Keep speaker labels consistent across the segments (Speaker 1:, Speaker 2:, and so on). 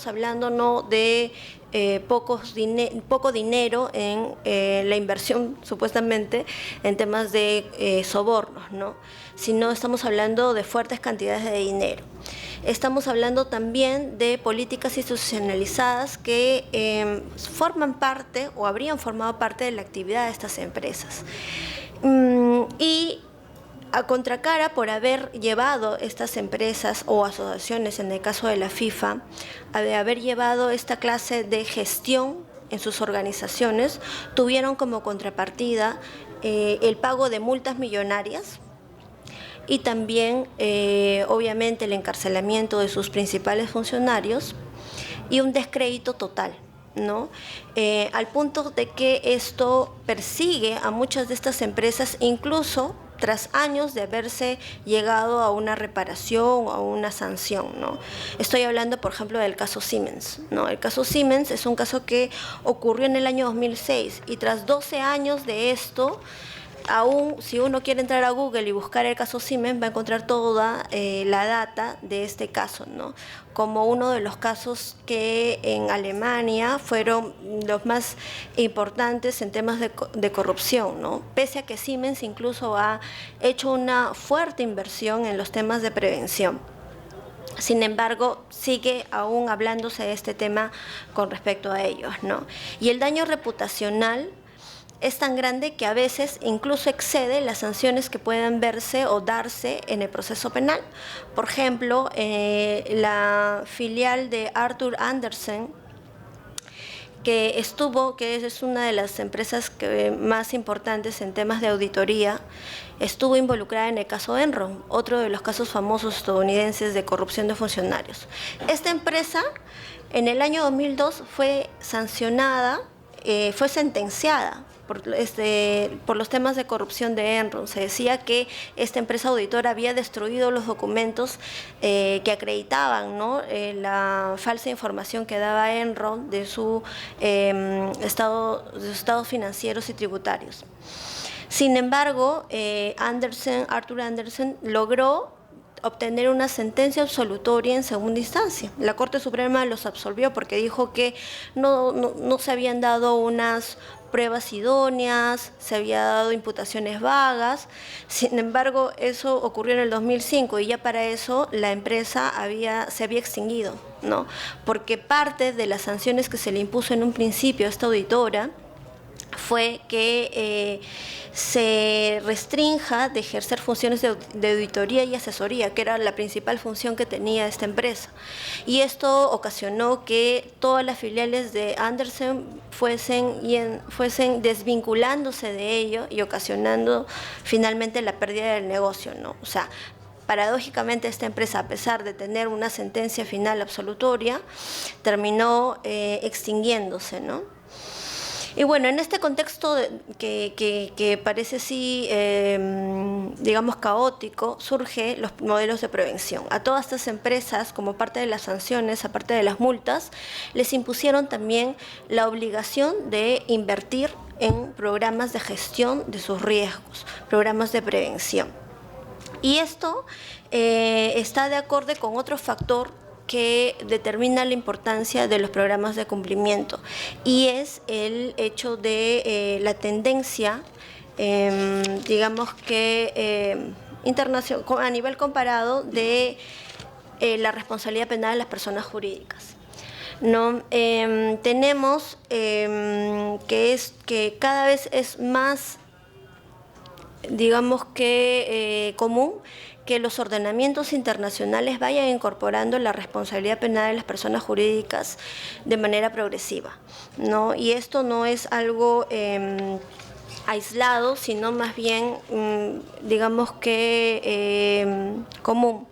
Speaker 1: estamos hablando no de poco dinero en la inversión, supuestamente, en temas de sobornos, ¿no? Sino estamos hablando de fuertes cantidades de dinero. Estamos hablando también de políticas institucionalizadas que forman parte o habrían formado parte de la actividad de estas empresas. Y a contracara, por haber llevado estas empresas o asociaciones, en el caso de la FIFA, de haber llevado esta clase de gestión en sus organizaciones, tuvieron como contrapartida el pago de multas millonarias y también, obviamente, el encarcelamiento de sus principales funcionarios y un descrédito total, ¿no? Al punto de que esto persigue a muchas de estas empresas, incluso tras años de haberse llegado a una reparación o a una sanción, ¿no? Estoy hablando, por ejemplo, del caso Siemens, ¿no? El caso Siemens es un caso que ocurrió en el año 2006 y tras 12 años de esto, aún si uno quiere entrar a Google y buscar el caso Siemens, va a encontrar toda la data de este caso, ¿no? Como uno de los casos que en Alemania fueron los más importantes en temas de corrupción, ¿no? Pese a que Siemens incluso ha hecho una fuerte inversión en los temas de prevención. Sin embargo, sigue aún hablándose de este tema con respecto a ellos, ¿no? Y el daño reputacional es tan grande que a veces incluso excede las sanciones que puedan verse o darse en el proceso penal. Por ejemplo, la filial de Arthur Andersen, que es una de las empresas más importantes en temas de auditoría, estuvo involucrada en el caso Enron, otro de los casos famosos estadounidenses de corrupción de funcionarios. Esta empresa en el año 2002 fue sancionada, fue sentenciada por los temas de corrupción de Enron. Se decía que esta empresa auditora había destruido los documentos que acreditaban, ¿no?, la falsa información que daba Enron de sus estados financieros y tributarios. Sin embargo, Arthur Andersen logró obtener una sentencia absolutoria en segunda instancia. La Corte Suprema los absolvió porque dijo que no se habían dado unas pruebas idóneas, se había dado imputaciones vagas. Sin embargo, eso ocurrió en el 2005 y ya para eso la empresa se había extinguido, ¿no? Porque parte de las sanciones que se le impuso en un principio a esta auditora fue que se restrinja de ejercer funciones de auditoría y asesoría, que era la principal función que tenía esta empresa. Y esto ocasionó que todas las filiales de Andersen fuesen desvinculándose de ello y ocasionando finalmente la pérdida del negocio, ¿no? O sea, paradójicamente esta empresa, a pesar de tener una sentencia final absolutoria, terminó extinguiéndose, ¿no? Y bueno, en este contexto que parece sí, digamos, caótico, surgen los modelos de prevención. A todas estas empresas, como parte de las sanciones, aparte de las multas, les impusieron también la obligación de invertir en programas de gestión de sus riesgos, programas de prevención. Y esto está de acuerdo con otro factor que determina la importancia de los programas de cumplimiento, y es el hecho de la tendencia, digamos que internacional, a nivel comparado, de la responsabilidad penal de las personas jurídicas, ¿no? Tenemos que cada vez es más, digamos que común que los ordenamientos internacionales vayan incorporando la responsabilidad penal de las personas jurídicas de manera progresiva, ¿no? Y esto no es algo aislado, sino más bien, digamos que común.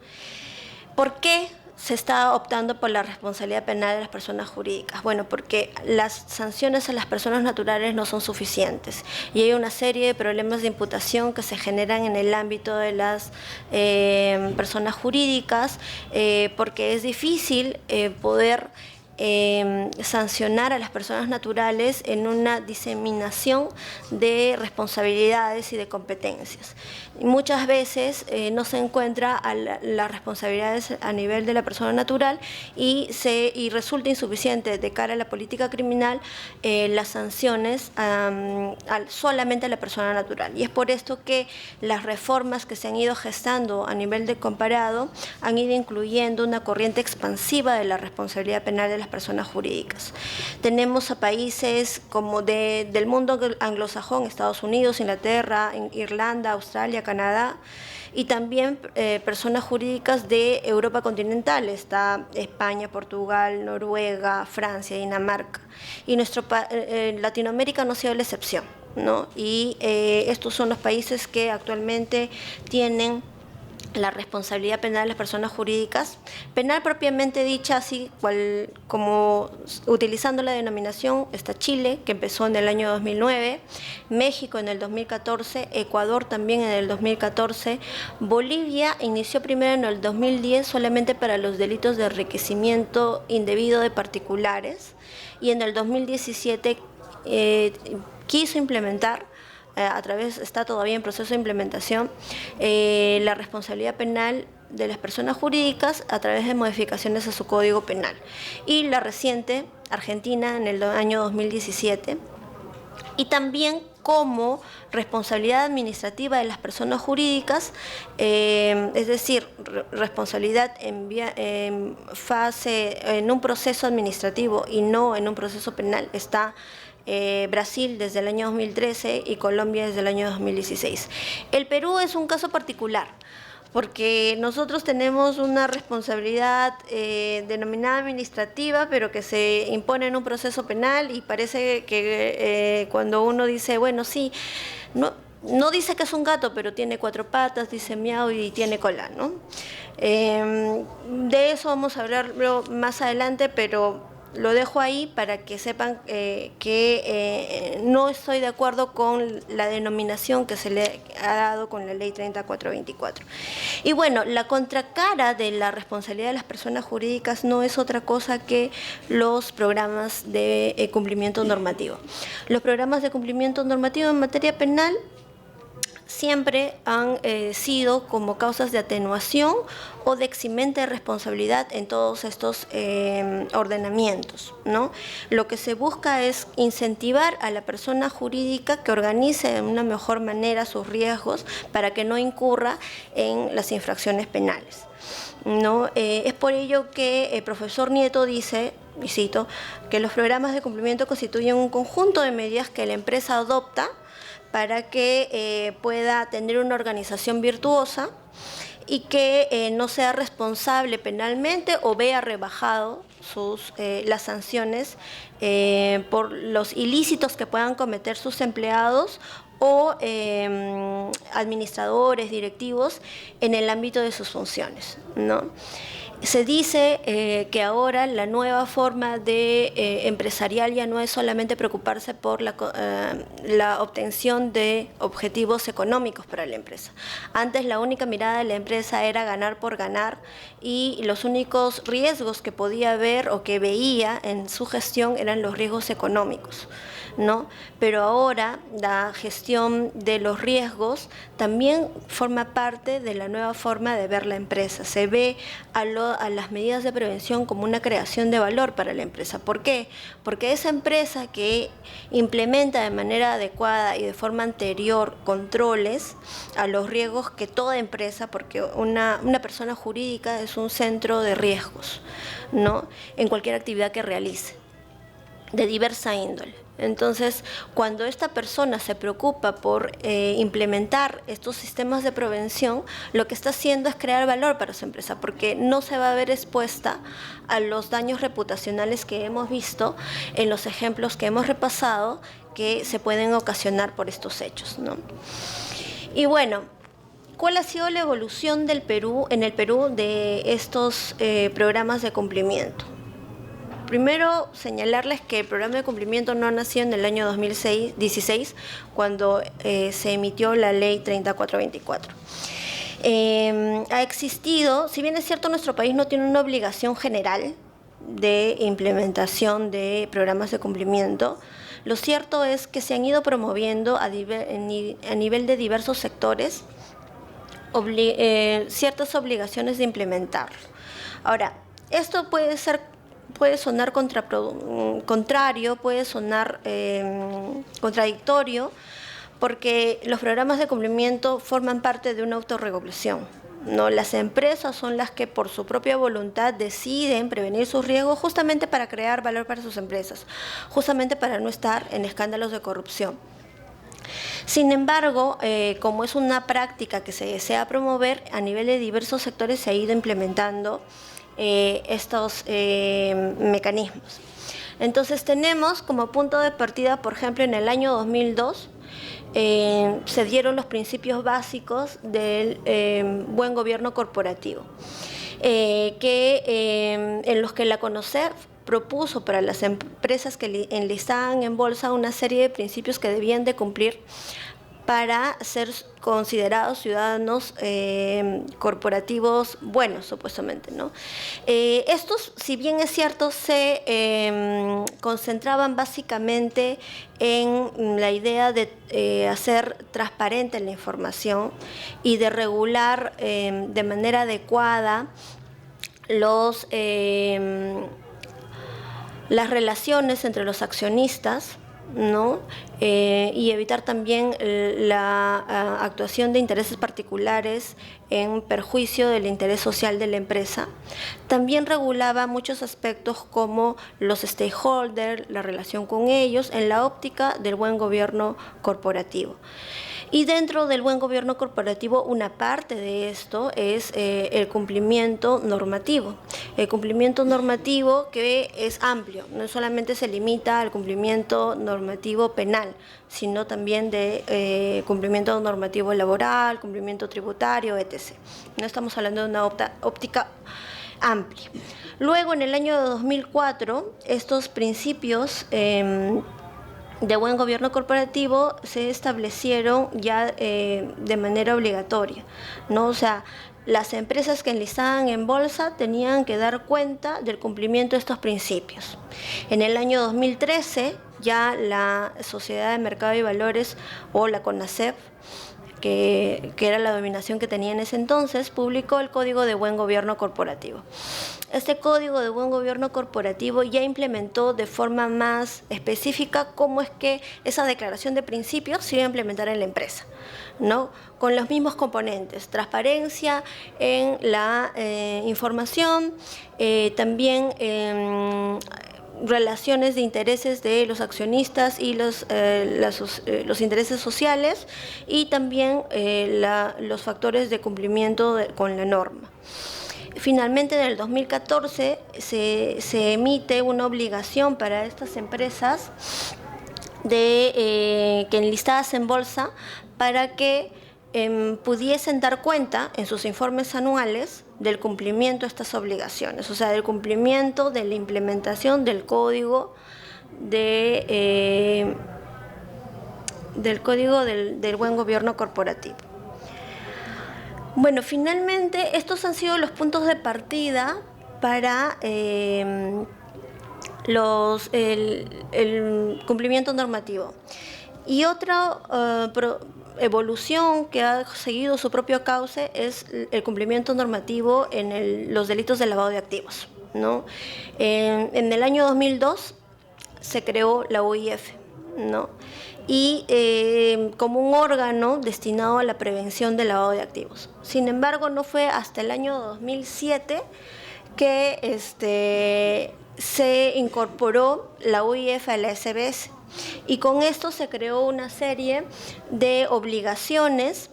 Speaker 1: ¿Por qué se está optando por la responsabilidad penal de las personas jurídicas? Bueno, porque las sanciones a las personas naturales no son suficientes y hay una serie de problemas de imputación que se generan en el ámbito de las personas jurídicas, porque es difícil poder sancionar a las personas naturales en una diseminación de responsabilidades y de competencias. Y muchas veces no se encuentra las responsabilidades a nivel de la persona natural y resulta insuficiente de cara a la política criminal las sanciones solamente a la persona natural. Y es por esto que las reformas que se han ido gestando a nivel de comparado han ido incluyendo una corriente expansiva de la responsabilidad penal de las personas jurídicas. Tenemos a países como del mundo anglosajón, Estados Unidos, Inglaterra, Irlanda, Australia, Canadá, y también personas jurídicas de Europa continental, está España, Portugal, Noruega, Francia, Dinamarca, y Latinoamérica no ha sido la excepción, ¿no? Y estos son los países que actualmente tienen la responsabilidad penal de las personas jurídicas, penal propiamente dicha, así como utilizando la denominación, está Chile, que empezó en el año 2009, México en el 2014, Ecuador también en el 2014, Bolivia inició primero en el 2010 solamente para los delitos de enriquecimiento indebido de particulares, y en el 2017 quiso implementar, está todavía en proceso de implementación, la responsabilidad penal de las personas jurídicas a través de modificaciones a su código penal. Y la reciente, Argentina, en el año 2017, y también como responsabilidad administrativa de las personas jurídicas, es decir, responsabilidad en un proceso administrativo y no en un proceso penal, está Brasil desde el año 2013 y Colombia desde el año 2016. El Perú es un caso particular, porque nosotros tenemos una responsabilidad denominada administrativa, pero que se impone en un proceso penal, y parece que cuando uno dice, bueno, sí, no dice que es un gato, pero tiene 4 patas, dice miau y tiene cola, ¿no? De eso vamos a hablar más adelante, pero lo dejo ahí para que sepan que no estoy de acuerdo con la denominación que se le ha dado con la ley 3424. Y bueno, la contracara de la responsabilidad de las personas jurídicas no es otra cosa que los programas de cumplimiento normativo. Los programas de cumplimiento normativo en materia penal siempre han sido como causas de atenuación o de eximente de responsabilidad en todos estos ordenamientos, ¿no? Lo que se busca es incentivar a la persona jurídica que organice de una mejor manera sus riesgos para que no incurra en las infracciones penales, ¿no? Es por ello que el profesor Nieto dice, y cito, que los programas de cumplimiento constituyen un conjunto de medidas que la empresa adopta para que pueda tener una organización virtuosa y que no sea responsable penalmente o vea rebajado las sanciones por los ilícitos que puedan cometer sus empleados o administradores, directivos en el ámbito de sus funciones, ¿no? Se dice que ahora la nueva forma de empresarial ya no es solamente preocuparse por la obtención de objetivos económicos para la empresa. Antes la única mirada de la empresa era ganar por ganar, y los únicos riesgos que podía ver o que veía en su gestión eran los riesgos económicos, ¿no? Pero ahora la gestión de los riesgos también forma parte de la nueva forma de ver la empresa. Se ve a las medidas de prevención como una creación de valor para la empresa. ¿Por qué? Porque esa empresa que implementa de manera adecuada y de forma anterior controles a los riesgos que toda empresa, porque una persona jurídica es un centro de riesgos, ¿no? En cualquier actividad que realice, de diversa índole. Entonces, cuando esta persona se preocupa por implementar estos sistemas de prevención, lo que está haciendo es crear valor para su empresa, porque no se va a ver expuesta a los daños reputacionales que hemos visto en los ejemplos que hemos repasado que se pueden ocasionar por estos hechos, ¿no? Y bueno, ¿cuál ha sido la evolución del Perú, en el Perú, de estos programas de cumplimiento? Primero, señalarles que el programa de cumplimiento no nació en el año 2016, cuando se emitió la ley 3424. Ha existido, si bien es cierto, nuestro país no tiene una obligación general de implementación de programas de cumplimiento, lo cierto es que se han ido promoviendo a nivel de diversos sectores ciertas obligaciones de implementarlo. Ahora, esto puede sonar contrario, puede sonar contradictorio, porque los programas de cumplimiento forman parte de una autorregulación, ¿no? Las empresas son las que por su propia voluntad deciden prevenir sus riesgos justamente para crear valor para sus empresas, justamente para no estar en escándalos de corrupción. Sin embargo, como es una práctica que se desea promover, a nivel de diversos sectores se ha ido implementando estos mecanismos. Entonces tenemos como punto de partida, por ejemplo, en el año 2002, se dieron los principios básicos del buen gobierno corporativo, en los que la CONOCEF propuso para las empresas que enlistaban en bolsa una serie de principios que debían de cumplir para ser considerados ciudadanos corporativos buenos, supuestamente, ¿no? Estos, si bien es cierto, se concentraban básicamente en la idea de hacer transparente la información y de regular de manera adecuada las relaciones entre los accionistas, ¿no? Y evitar también la actuación de intereses particulares en perjuicio del interés social de la empresa. También regulaba muchos aspectos como los stakeholders, la relación con ellos, en la óptica del buen gobierno corporativo. Y dentro del buen gobierno corporativo, una parte de esto es el cumplimiento normativo. El cumplimiento normativo, que es amplio, no solamente se limita al cumplimiento normativo penal, sino también de cumplimiento normativo laboral, cumplimiento tributario, etc. No estamos hablando de una óptica amplia. Luego, en el año 2004, estos principios de buen gobierno corporativo se establecieron ya de manera obligatoria, ¿no? O sea, las empresas que enlistaban en bolsa tenían que dar cuenta del cumplimiento de estos principios. En el año 2013, ya la Sociedad de Mercado y Valores, o la CONACEF, que era la dominación que tenía en ese entonces, publicó el Código de Buen Gobierno Corporativo. Este Código de Buen Gobierno Corporativo ya implementó de forma más específica cómo es que esa declaración de principios se iba a implementar en la empresa, ¿no? Con los mismos componentes: transparencia en la información, también relaciones de intereses de los accionistas y los intereses sociales, y también los factores de cumplimiento con la norma. Finalmente, en el 2014 se emite una obligación para estas empresas que enlistadas en bolsa, para que pudiesen dar cuenta en sus informes anuales del cumplimiento de estas obligaciones, o sea, del cumplimiento de la implementación del código del buen gobierno corporativo. Bueno, finalmente estos han sido los puntos de partida para el cumplimiento normativo. Y otra evolución que ha seguido su propio cauce es el cumplimiento normativo en los delitos de lavado de activos, ¿no? En el año 2002 se creó la OIF, ¿no? Y como un órgano destinado a la prevención del lavado de activos. Sin embargo, no fue hasta el año 2007 que se incorporó la OIF a la SBS, y con esto se creó una serie de obligaciones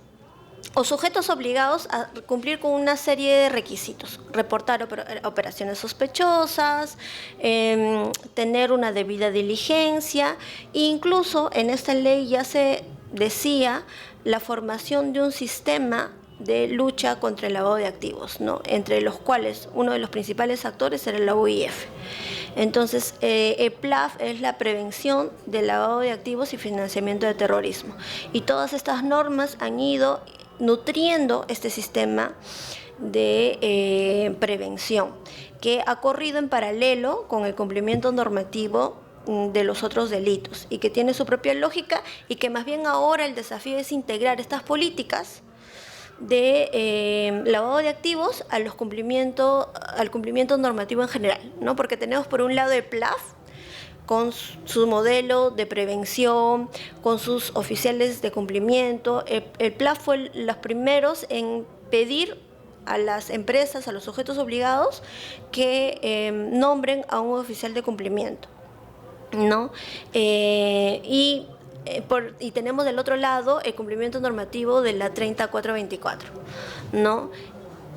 Speaker 1: o sujetos obligados a cumplir con una serie de requisitos: reportar operaciones sospechosas, tener una debida diligencia. Incluso en esta ley ya se decía la formación de un sistema de lucha contra el lavado de activos, ¿no? Entre los cuales uno de los principales actores era la OIF. Entonces, EPLAF es la prevención del lavado de activos y financiamiento de terrorismo. Y todas estas normas han ido nutriendo este sistema de prevención, que ha corrido en paralelo con el cumplimiento normativo de los otros delitos y que tiene su propia lógica, y que más bien ahora el desafío es integrar estas políticas de lavado de activos al cumplimiento normativo en general, ¿no? Porque tenemos por un lado el PLAF, con su modelo de prevención, con sus oficiales de cumplimiento. El PLAF fue los primeros en pedir a las empresas, a los sujetos obligados, que nombren a un oficial de cumplimiento, ¿no? Y tenemos del otro lado el cumplimiento normativo de la 30424, ¿no?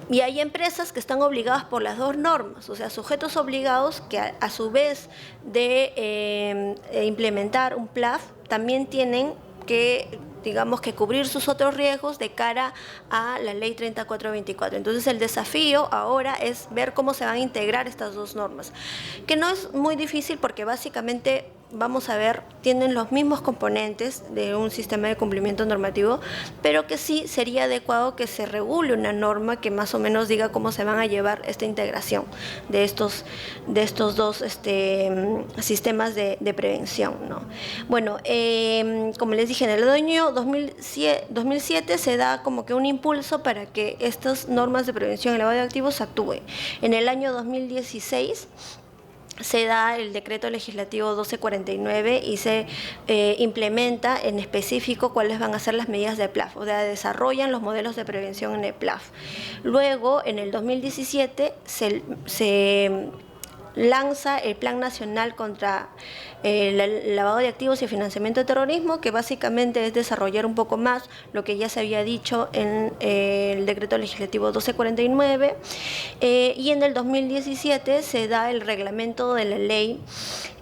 Speaker 1: Y hay empresas que están obligadas por las dos normas, o sea, sujetos obligados que a su vez de implementar un PLAF también tienen que, digamos, que cubrir sus otros riesgos de cara a la ley 3424. Entonces el desafío ahora es ver cómo se van a integrar estas dos normas, que no es muy difícil porque básicamente, vamos a ver, tienen los mismos componentes de un sistema de cumplimiento normativo, pero que sí sería adecuado que se regule una norma que más o menos diga cómo se van a llevar esta integración de estos dos sistemas de prevención, ¿no? Bueno, como les dije, en el año 2007 se da como que un impulso para que estas normas de prevención y lavado de activos actúen. En el año 2016 se da el decreto legislativo 1249 y se implementa en específico cuáles van a ser las medidas de PLAF, o sea, desarrollan los modelos de prevención en el PLAF. Luego, en el 2017, se lanza el Plan Nacional contra el lavado de activos y financiamiento de terrorismo, que básicamente es desarrollar un poco más lo que ya se había dicho en el decreto legislativo 1249, y en el 2017 se da el reglamento de la ley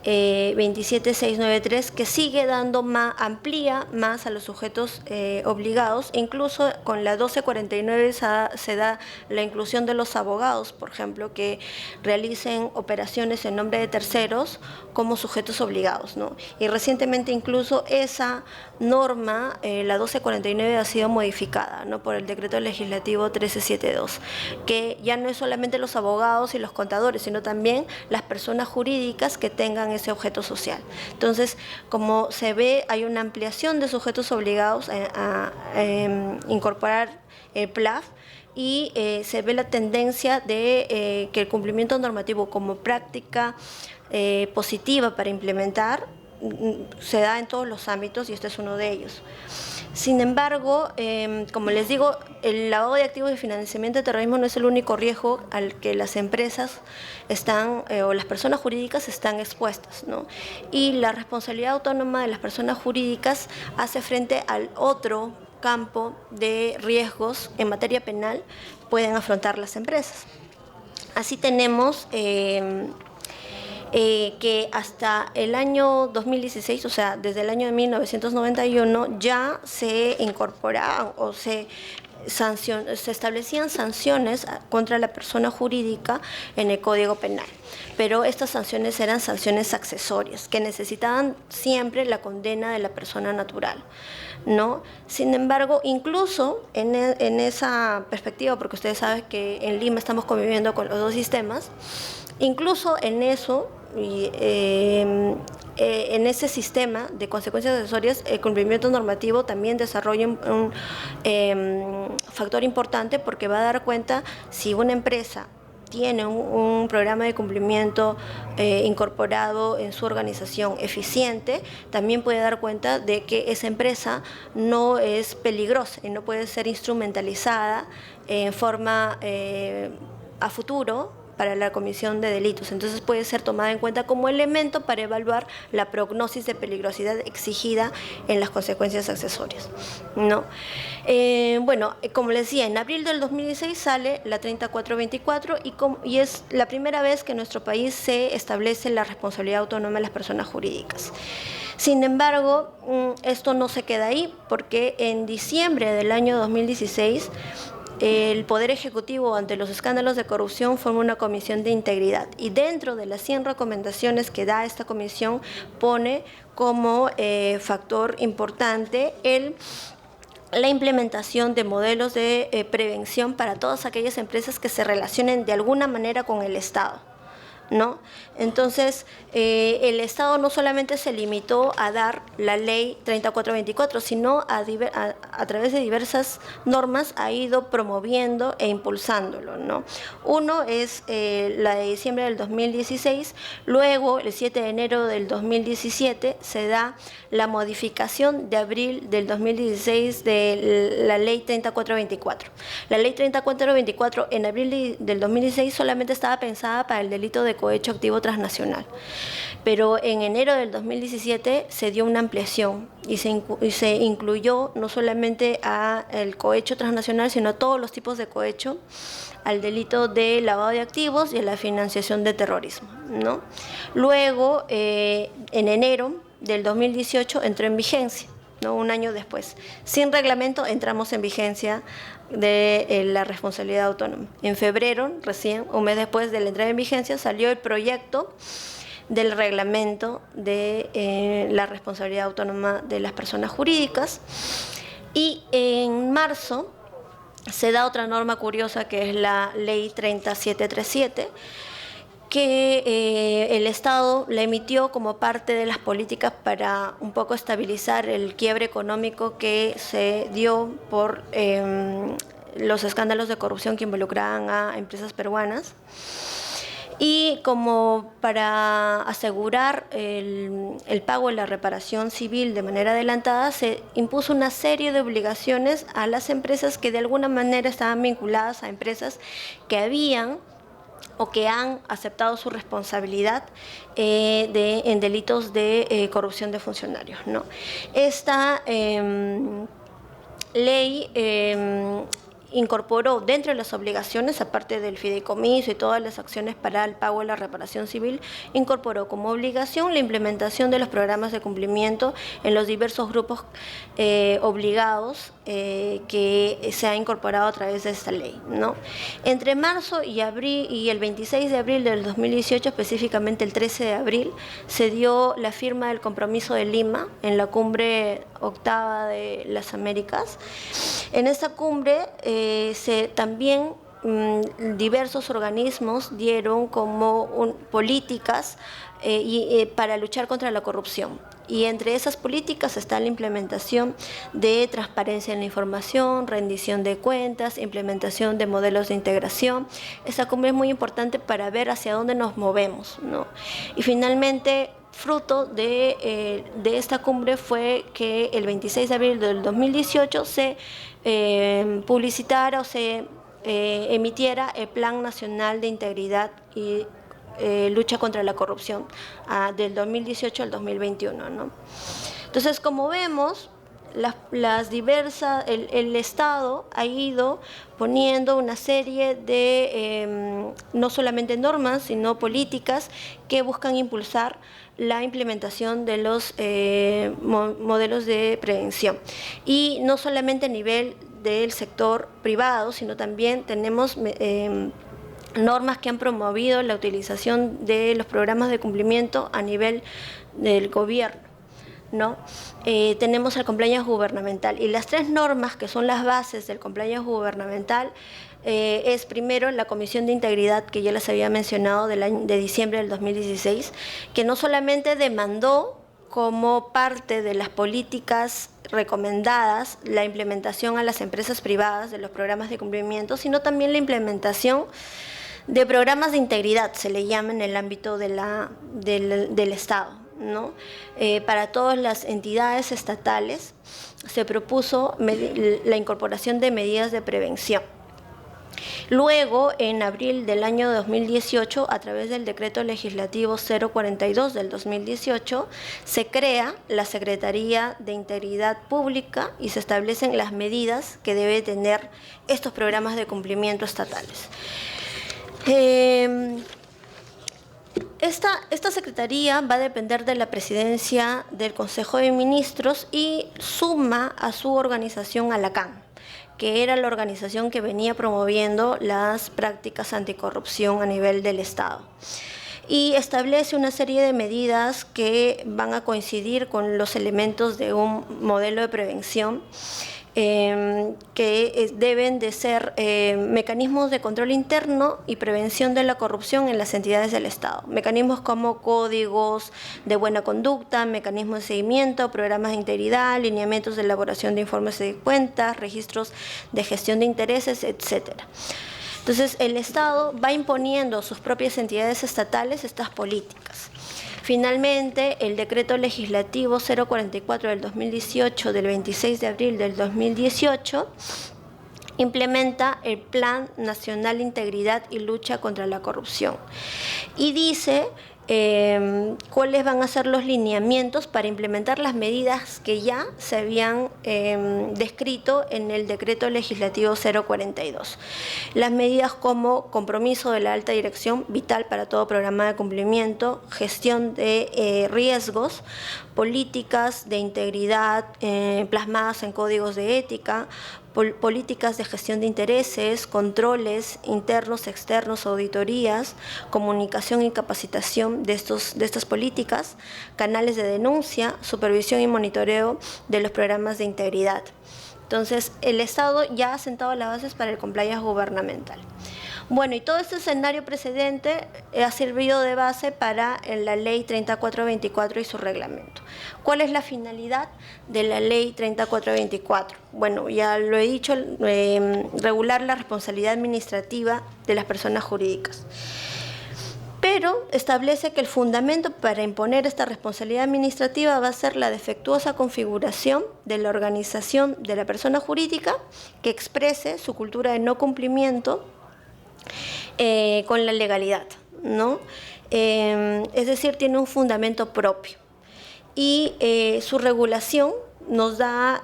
Speaker 1: 27693, que sigue dando amplía más a los sujetos obligados. Incluso con la 1249 se da la inclusión de los abogados, por ejemplo, que realicen operaciones en nombre de terceros como sujetos obligados, ¿no? Y recientemente incluso esa norma, la 1249, ha sido modificada, ¿no?, por el decreto legislativo 1372, que ya no es solamente los abogados y los contadores, sino también las personas jurídicas que tengan ese objeto social. Entonces, como se ve, hay una ampliación de sujetos obligados a incorporar el PLAF, y se ve la tendencia de que el cumplimiento normativo como práctica positiva para implementar se da en todos los ámbitos, y este es uno de ellos. Sin embargo, como les digo, el lavado de activos y financiamiento de terrorismo no es el único riesgo al que las empresas están o las personas jurídicas están expuestas, ¿no? Y la responsabilidad autónoma de las personas jurídicas hace frente al otro campo de riesgos en materia penal pueden afrontar las empresas. Así tenemos que hasta el año 2016, o sea, desde el año de 1991, ya se incorporaban o se establecían sanciones contra la persona jurídica en el Código Penal, pero estas sanciones eran sanciones accesorias que necesitaban siempre la condena de la persona natural, ¿no? Sin embargo, incluso en esa perspectiva, porque ustedes saben que en Lima estamos conviviendo con los dos sistemas, incluso en eso, en ese sistema de consecuencias accesorias, el cumplimiento normativo también desarrolla un factor importante, porque va a dar cuenta si una empresa tiene un programa de cumplimiento incorporado en su organización eficiente, también puede dar cuenta de que esa empresa no es peligrosa y no puede ser instrumentalizada en forma a futuro para la comisión de delitos. Entonces puede ser tomada en cuenta como elemento para evaluar la prognosis de peligrosidad exigida en las consecuencias accesorias, ¿no? Bueno, como les decía, en abril del 2016 sale la 3424 y es la primera vez que en nuestro país se establece la responsabilidad autónoma de las personas jurídicas. Sin embargo, esto no se queda ahí, porque en diciembre del año 2016 el Poder Ejecutivo, ante los escándalos de corrupción, forma una comisión de integridad, y dentro de las 100 recomendaciones que da esta comisión pone como factor importante el la implementación de modelos de prevención para todas aquellas empresas que se relacionen de alguna manera con el Estado, ¿no? Entonces, el Estado no solamente se limitó a dar la ley 3424, sino a través de diversas normas ha ido promoviendo e impulsándolo, ¿no? Uno es la de diciembre del 2016, luego el 7 de enero del 2017 se da la modificación de abril del 2016 de la ley 3424. La ley 3424 en abril del 2016 solamente estaba pensada para el delito de cohecho activo transnacional, pero en enero del 2017 se dio una ampliación y se incluyó no solamente a el cohecho transnacional, sino a todos los tipos de cohecho, al delito de lavado de activos y a la financiación de terrorismo, ¿no? Luego, en enero del 2018 entró en vigencia, ¿no? Un año después. Sin reglamento entramos en vigencia de la responsabilidad autónoma. En febrero, recién, un mes después de la entrada en vigencia, salió el proyecto del reglamento de la responsabilidad autónoma de las personas jurídicas, y en marzo se da otra norma curiosa que es la ley 3737, que el Estado la emitió como parte de las políticas para un poco estabilizar el quiebre económico que se dio por los escándalos de corrupción que involucraban a empresas peruanas. Y como para asegurar el pago de la reparación civil de manera adelantada, se impuso una serie de obligaciones a las empresas que de alguna manera estaban vinculadas a empresas que habían o que han aceptado su responsabilidad en delitos de corrupción de funcionarios, ¿no? Esta ley incorporó dentro de las obligaciones, aparte del fideicomiso y todas las acciones para el pago de la reparación civil, incorporó como obligación la implementación de los programas de cumplimiento en los diversos grupos obligados que se ha incorporado a través de esta ley, ¿no? Entre marzo y abril y el 26 de abril del 2018, específicamente el 13 de abril, se dio la firma del Compromiso de Lima en la cumbre octava de las Américas. En esta cumbre también diversos organismos dieron como políticas para luchar contra la corrupción. Y entre esas políticas está la implementación de transparencia en la información, rendición de cuentas, implementación de modelos de integración. Esta cumbre es muy importante para ver hacia dónde nos movemos, ¿no? Y finalmente, fruto de esta cumbre fue que el 26 de abril del 2018 se publicitara o se emitiera el Plan Nacional de Integridad y lucha contra la corrupción del 2018 al 2021, ¿no? Entonces, como vemos, el Estado ha ido poniendo una serie de no solamente normas, sino políticas que buscan impulsar la implementación de los modelos de prevención. Y no solamente a nivel del sector privado, sino también tenemos normas que han promovido la utilización de los programas de cumplimiento a nivel del gobierno, ¿no? Tenemos el compliance gubernamental, y las tres normas que son las bases del compliance gubernamental es primero la Comisión de Integridad, que ya les había mencionado, de diciembre del 2016, que no solamente demandó como parte de las políticas recomendadas la implementación a las empresas privadas de los programas de cumplimiento, sino también la implementación de programas de integridad, se le llama en el ámbito del Estado, ¿no? Para todas las entidades estatales se propuso la incorporación de medidas de prevención. Luego, en abril del año 2018, a través del Decreto Legislativo 042 del 2018, se crea la Secretaría de Integridad Pública y se establecen las medidas que debe tener estos programas de cumplimiento estatales. Esta Secretaría va a depender de la Presidencia del Consejo de Ministros y suma a su organización a la CAN, que era la organización que venía promoviendo las prácticas anticorrupción a nivel del Estado. Y establece una serie de medidas que van a coincidir con los elementos de un modelo de prevención que deben de ser mecanismos de control interno y prevención de la corrupción en las entidades del Estado. Mecanismos como códigos de buena conducta, mecanismos de seguimiento, programas de integridad, lineamientos de elaboración de informes de cuentas, registros de gestión de intereses, etcétera. Entonces, el Estado va imponiendo a sus propias entidades estatales estas políticas. Finalmente, el decreto legislativo 044 del 2018, del 26 de abril del 2018, implementa el Plan Nacional de Integridad y Lucha contra la Corrupción y dice cuáles van a ser los lineamientos para implementar las medidas que ya se habían descrito en el decreto legislativo 042. Las medidas como compromiso de la alta dirección, vital para todo programa de cumplimiento, gestión de riesgos, políticas de integridad plasmadas en códigos de ética, políticas de gestión de intereses, controles internos, externos, auditorías, comunicación y capacitación de estas políticas, canales de denuncia, supervisión y monitoreo de los programas de integridad. Entonces, el Estado ya ha sentado las bases para el compliance gubernamental. Bueno, y todo este escenario precedente ha servido de base para la Ley 3424 y su reglamento. ¿Cuál es la finalidad de la Ley 3424? Bueno, ya lo he dicho, regular la responsabilidad administrativa de las personas jurídicas. Pero establece que el fundamento para imponer esta responsabilidad administrativa va a ser la defectuosa configuración de la organización de la persona jurídica que exprese su cultura de no cumplimiento con la legalidad, ¿no? Es decir, tiene un fundamento propio. Y su regulación nos da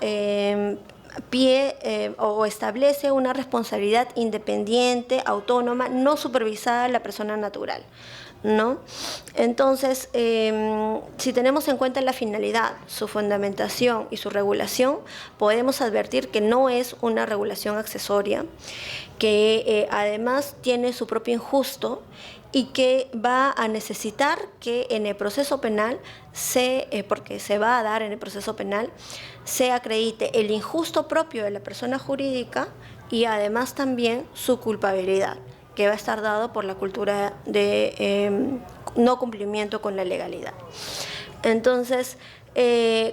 Speaker 1: pie o establece una responsabilidad independiente, autónoma, no supervisada de la persona natural, ¿no? Entonces, si tenemos en cuenta la finalidad, su fundamentación y su regulación, podemos advertir que no es una regulación accesoria, que además tiene su propio injusto y que va a necesitar que en el proceso penal, porque se va a dar en el proceso penal, se acredite el injusto propio de la persona jurídica y además también su culpabilidad, que va a estar dado por la cultura de no cumplimiento con la legalidad. Entonces,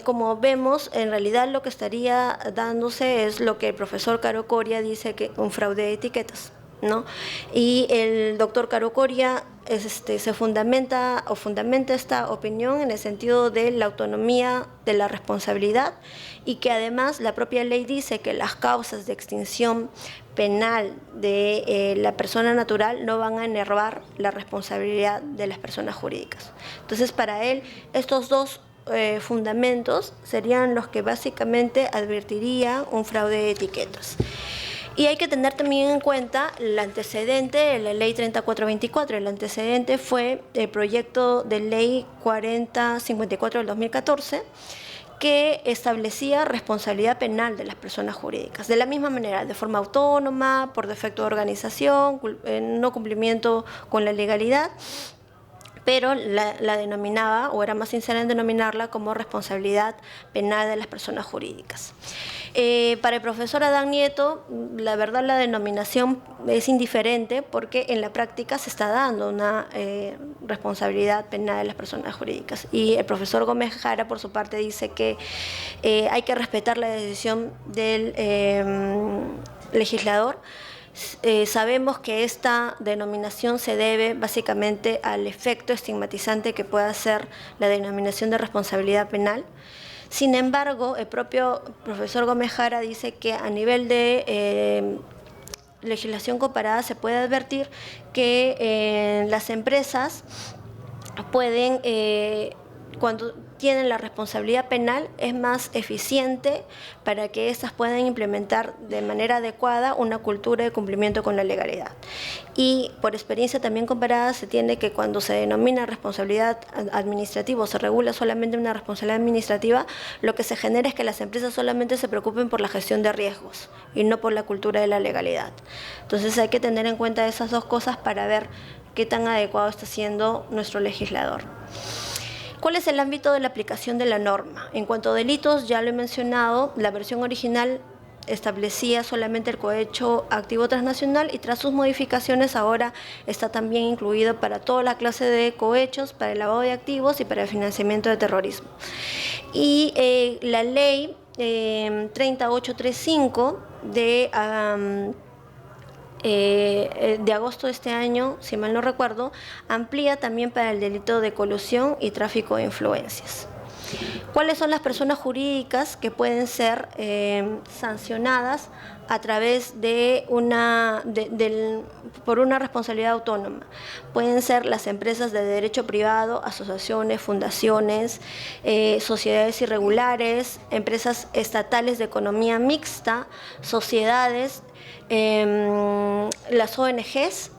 Speaker 1: como vemos, en realidad lo que estaría dándose es lo que el profesor Caro Coria dice, que un fraude de etiquetas, ¿no? Y el doctor Caro Coria se fundamenta esta opinión en el sentido de la autonomía de la responsabilidad y que además la propia ley dice que las causas de extinción penal de la persona natural no van a enervar la responsabilidad de las personas jurídicas. Entonces, para él, estos dos fundamentos serían los que básicamente advertiría un fraude de etiquetas. Y hay que tener también en cuenta el antecedente de la Ley 3424. El antecedente fue el proyecto de Ley 4054 del 2014, que establecía responsabilidad penal de las personas jurídicas. De la misma manera, de forma autónoma, por defecto de organización, no cumplimiento con la legalidad, pero la denominaba, o era más sincera en denominarla, como responsabilidad penal de las personas jurídicas. Para el profesor Adán Nieto, la verdad la denominación es indiferente porque en la práctica se está dando una responsabilidad penal de las personas jurídicas. Y el profesor Gómez Jara, por su parte, dice que hay que respetar la decisión del legislador. Sabemos que esta denominación se debe básicamente al efecto estigmatizante que puede hacer la denominación de responsabilidad penal. Sin embargo, el propio profesor Gómez Jara dice que a nivel de legislación comparada se puede advertir que las empresas pueden, cuando tienen la responsabilidad penal, es más eficiente para que éstas puedan implementar de manera adecuada una cultura de cumplimiento con la legalidad. Y por experiencia también comparada se tiene que cuando se denomina responsabilidad administrativa o se regula solamente una responsabilidad administrativa, lo que se genera es que las empresas solamente se preocupen por la gestión de riesgos y no por la cultura de la legalidad. Entonces hay que tener en cuenta esas dos cosas para ver qué tan adecuado está siendo nuestro legislador. ¿Cuál es el ámbito de la aplicación de la norma? En cuanto a delitos, ya lo he mencionado, la versión original establecía solamente el cohecho activo transnacional y tras sus modificaciones ahora está también incluido para toda la clase de cohechos, para el lavado de activos y para el financiamiento de terrorismo. Y la ley 3835 de agosto de este año, si mal no recuerdo, amplía también para el delito de colusión y tráfico de influencias. ¿Cuáles son las personas jurídicas que pueden ser sancionadas a través de por una responsabilidad autónoma? Pueden ser las empresas de derecho privado, asociaciones, fundaciones, sociedades irregulares, empresas estatales de economía mixta, sociedades, las ONGs.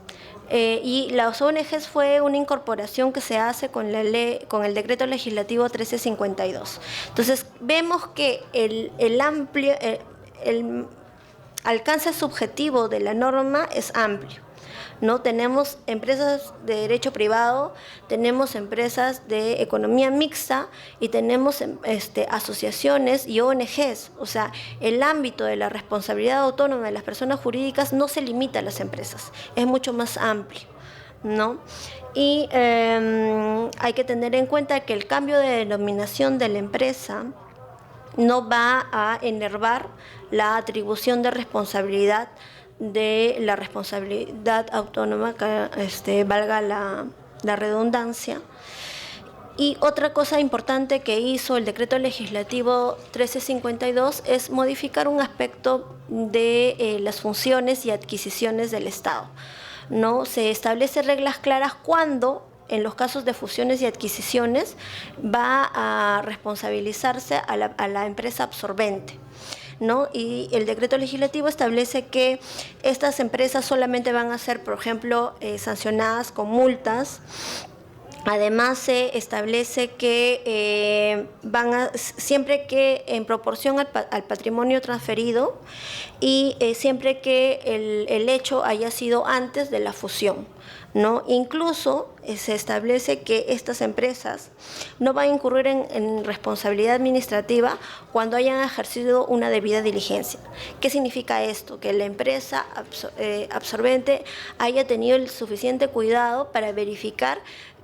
Speaker 1: Y las ONGs fue una incorporación que se hace con la ley, con el decreto legislativo 1352. Entonces vemos que el amplio, el alcance subjetivo de la norma es amplio, ¿no? Tenemos empresas de derecho privado, tenemos empresas de economía mixta y tenemos asociaciones y ONGs. O sea, el ámbito de la responsabilidad autónoma de las personas jurídicas no se limita a las empresas, es mucho más amplio, ¿no? Y hay que tener en cuenta que el cambio de denominación de la empresa no va a enervar la atribución de responsabilidad de la responsabilidad autónoma, que valga la redundancia. Y otra cosa importante que hizo el decreto legislativo 1352 es modificar un aspecto de las funciones y adquisiciones del Estado, ¿no? Se establecen reglas claras cuando, en los casos de fusiones y adquisiciones, va a responsabilizarse a la empresa absorbente, ¿no? Y el decreto legislativo establece que estas empresas solamente van a ser, por ejemplo, sancionadas con multas. Además, se establece que siempre que en proporción al patrimonio transferido y siempre que el hecho haya sido antes de la fusión, ¿no? Incluso se establece que estas empresas no van a incurrir en responsabilidad administrativa cuando hayan ejercido una debida diligencia. ¿Qué significa esto? Que la empresa absorbente haya tenido el suficiente cuidado para verificar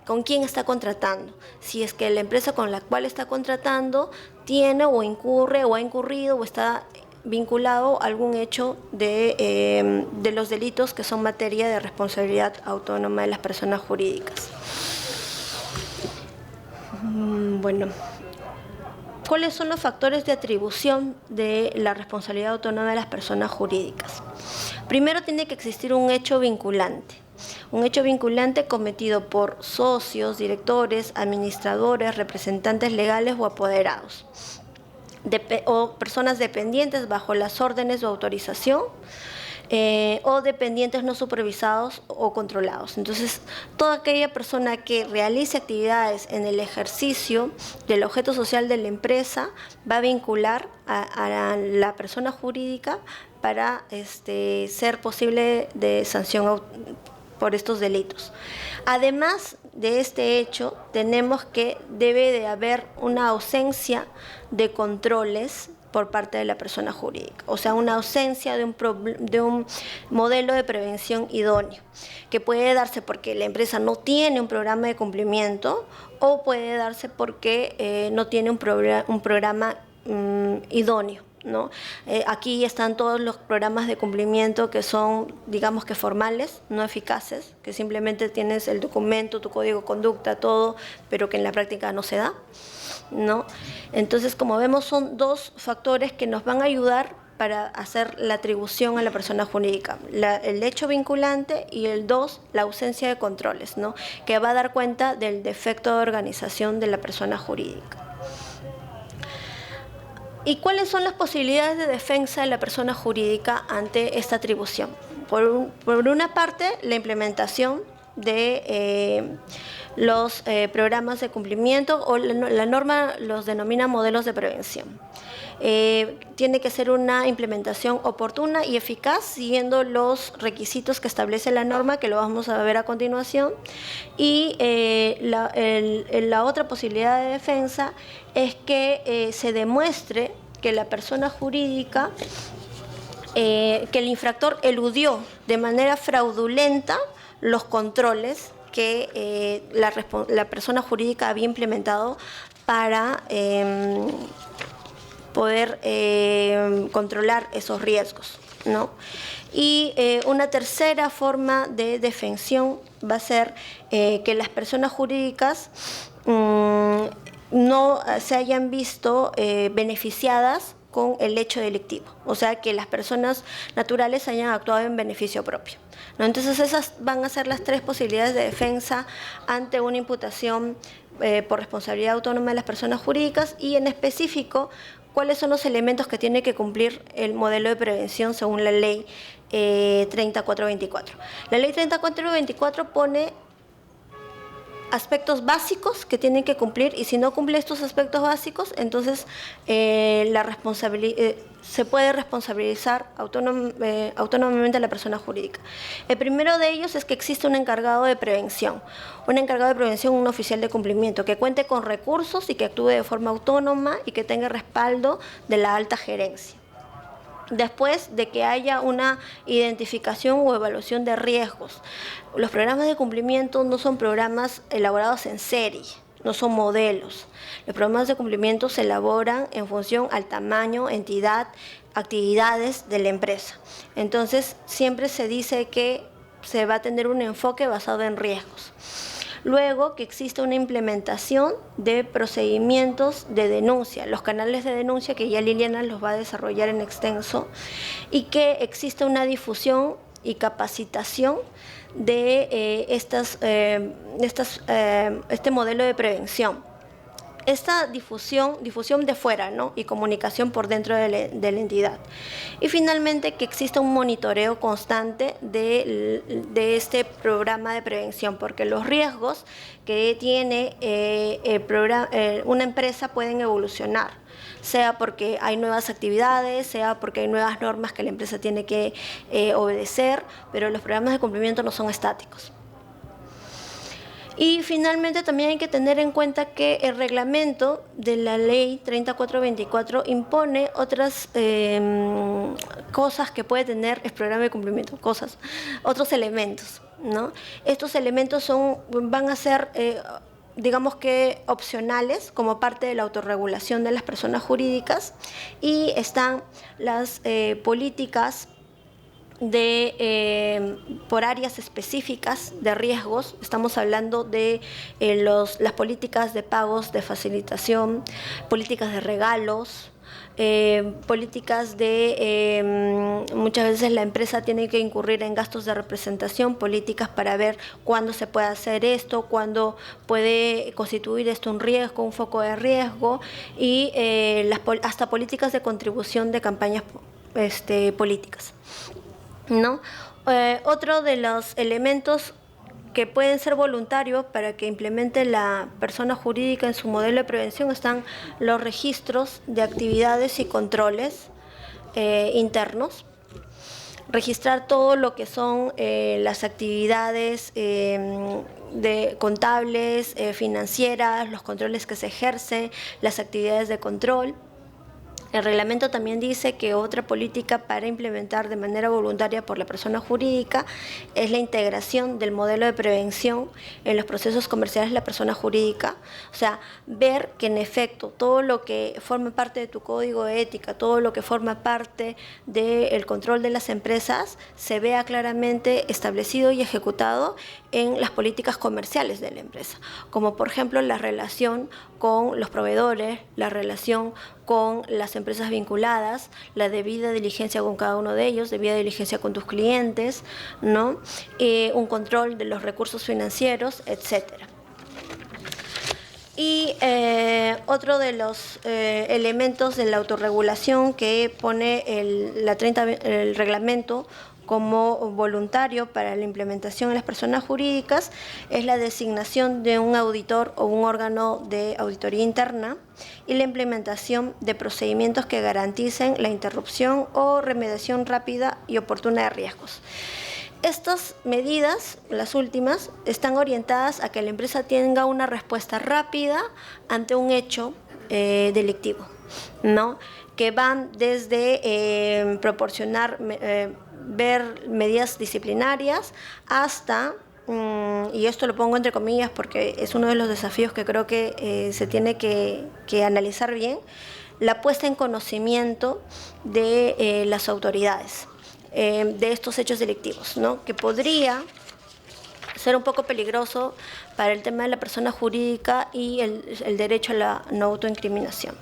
Speaker 1: con quién está contratando, si es que la empresa con la cual está contratando tiene o incurre o ha incurrido o está vinculado a algún hecho de los delitos que son materia de responsabilidad autónoma de las personas jurídicas. Bueno, ¿cuáles son los factores de atribución de la responsabilidad autónoma de las personas jurídicas? Primero, tiene que existir un hecho vinculante. Un hecho vinculante cometido por socios, directores, administradores, representantes legales o apoderados, o personas dependientes bajo las órdenes o autorización, o dependientes no supervisados o controlados. Entonces, toda aquella persona que realice actividades en el ejercicio del objeto social de la empresa va a vincular a la persona jurídica para ser posible de sanción por estos delitos. Además de este hecho, tenemos que debe de haber una ausencia de controles por parte de la persona jurídica, o sea, una ausencia de un modelo de prevención idóneo, que puede darse porque la empresa no tiene un programa de cumplimiento o puede darse porque no tiene un programa idóneo, ¿no? Aquí están todos los programas de cumplimiento que son, digamos que formales, no eficaces, que simplemente tienes el documento, tu código de conducta, todo, pero que en la práctica no se da, ¿no? Entonces, como vemos, son dos factores que nos van a ayudar para hacer la atribución a la persona jurídica, el hecho vinculante y el 2, la ausencia de controles, ¿no? Que va a dar cuenta del defecto de organización de la persona jurídica. ¿Y cuáles son las posibilidades de defensa de la persona jurídica ante esta atribución? Por una parte, la implementación de los programas de cumplimiento, o la norma los denomina modelos de prevención. Tiene que ser una implementación oportuna y eficaz siguiendo los requisitos que establece la norma, que lo vamos a ver a continuación. Y la otra posibilidad de defensa es que se demuestre que la persona jurídica que el infractor eludió de manera fraudulenta los controles que la persona jurídica había implementado para poder controlar esos riesgos, ¿no? Y una tercera forma de defensión va a ser que las personas jurídicas no se hayan visto beneficiadas con el hecho delictivo, o sea, que las personas naturales hayan actuado en beneficio propio, ¿no? Entonces esas van a ser las tres posibilidades de defensa ante una imputación por responsabilidad autónoma de las personas jurídicas, y en específico cuáles son los elementos que tiene que cumplir el modelo de prevención según la ley 3424. La ley 3424 pone aspectos básicos que tienen que cumplir, y si no cumple estos aspectos básicos, entonces se puede responsabilizar autónomamente a la persona jurídica. El primero de ellos es que existe un encargado de prevención, un oficial de cumplimiento, que cuente con recursos y que actúe de forma autónoma y que tenga respaldo de la alta gerencia. Después de que haya una identificación o evaluación de riesgos. Los programas de cumplimiento no son programas elaborados en serie, no son modelos. Los programas de cumplimiento se elaboran en función al tamaño, entidad, actividades de la empresa. Entonces, siempre se dice que se va a tener un enfoque basado en riesgos. Luego, que existe una implementación de procedimientos de denuncia, los canales de denuncia que ya Liliana los va a desarrollar en extenso, y que existe una difusión y capacitación de este modelo de prevención. Esta difusión de fuera, ¿no? Y comunicación por dentro de la entidad. Y finalmente, que exista un monitoreo constante de este programa de prevención, porque los riesgos que tiene una empresa pueden evolucionar, sea porque hay nuevas actividades, sea porque hay nuevas normas que la empresa tiene que obedecer, pero los programas de cumplimiento no son estáticos. Y finalmente también hay que tener en cuenta que el reglamento de la ley 3424 impone otras cosas que puede tener el programa de cumplimiento, otros elementos, ¿no? Estos elementos van a ser digamos que opcionales como parte de la autorregulación de las personas jurídicas, y están las políticas por áreas específicas de riesgos. Estamos hablando de las políticas de pagos de facilitación, políticas de regalos, políticas muchas veces la empresa tiene que incurrir en gastos de representación, políticas para ver cuándo se puede hacer esto, cuándo puede constituir esto un riesgo, un foco de riesgo, y hasta políticas de contribución de campañas políticas, ¿no? Otro de los elementos que pueden ser voluntarios para que implemente la persona jurídica en su modelo de prevención están los registros de actividades y controles internos. Registrar todo lo que son las actividades contables, financieras, los controles que se ejercen, las actividades de control. El reglamento también dice que otra política para implementar de manera voluntaria por la persona jurídica es la integración del modelo de prevención en los procesos comerciales de la persona jurídica. O sea, ver que en efecto todo lo que forma parte de tu código de ética, todo lo que forma parte del control de las empresas, se vea claramente establecido y ejecutado en las políticas comerciales de la empresa, como por ejemplo la relación con los proveedores, la relación con las empresas vinculadas, la debida diligencia con cada uno de ellos, debida diligencia con tus clientes, ¿no? Un control de los recursos financieros, etcétera. Y otro de los elementos de la autorregulación que pone el reglamento como voluntario para la implementación de las personas jurídicas es la designación de un auditor o un órgano de auditoría interna y la implementación de procedimientos que garanticen la interrupción o remediación rápida y oportuna de riesgos. Estas medidas, las últimas, están orientadas a que la empresa tenga una respuesta rápida ante un hecho delictivo. ¿no? Que van desde proporcionar, ver medidas disciplinarias hasta, y esto lo pongo entre comillas porque es uno de los desafíos que creo que se tiene que analizar bien, la puesta en conocimiento de las autoridades de estos hechos delictivos, ¿no? Que podría ser un poco peligroso para el tema de la persona jurídica y el derecho a la no autoincriminación.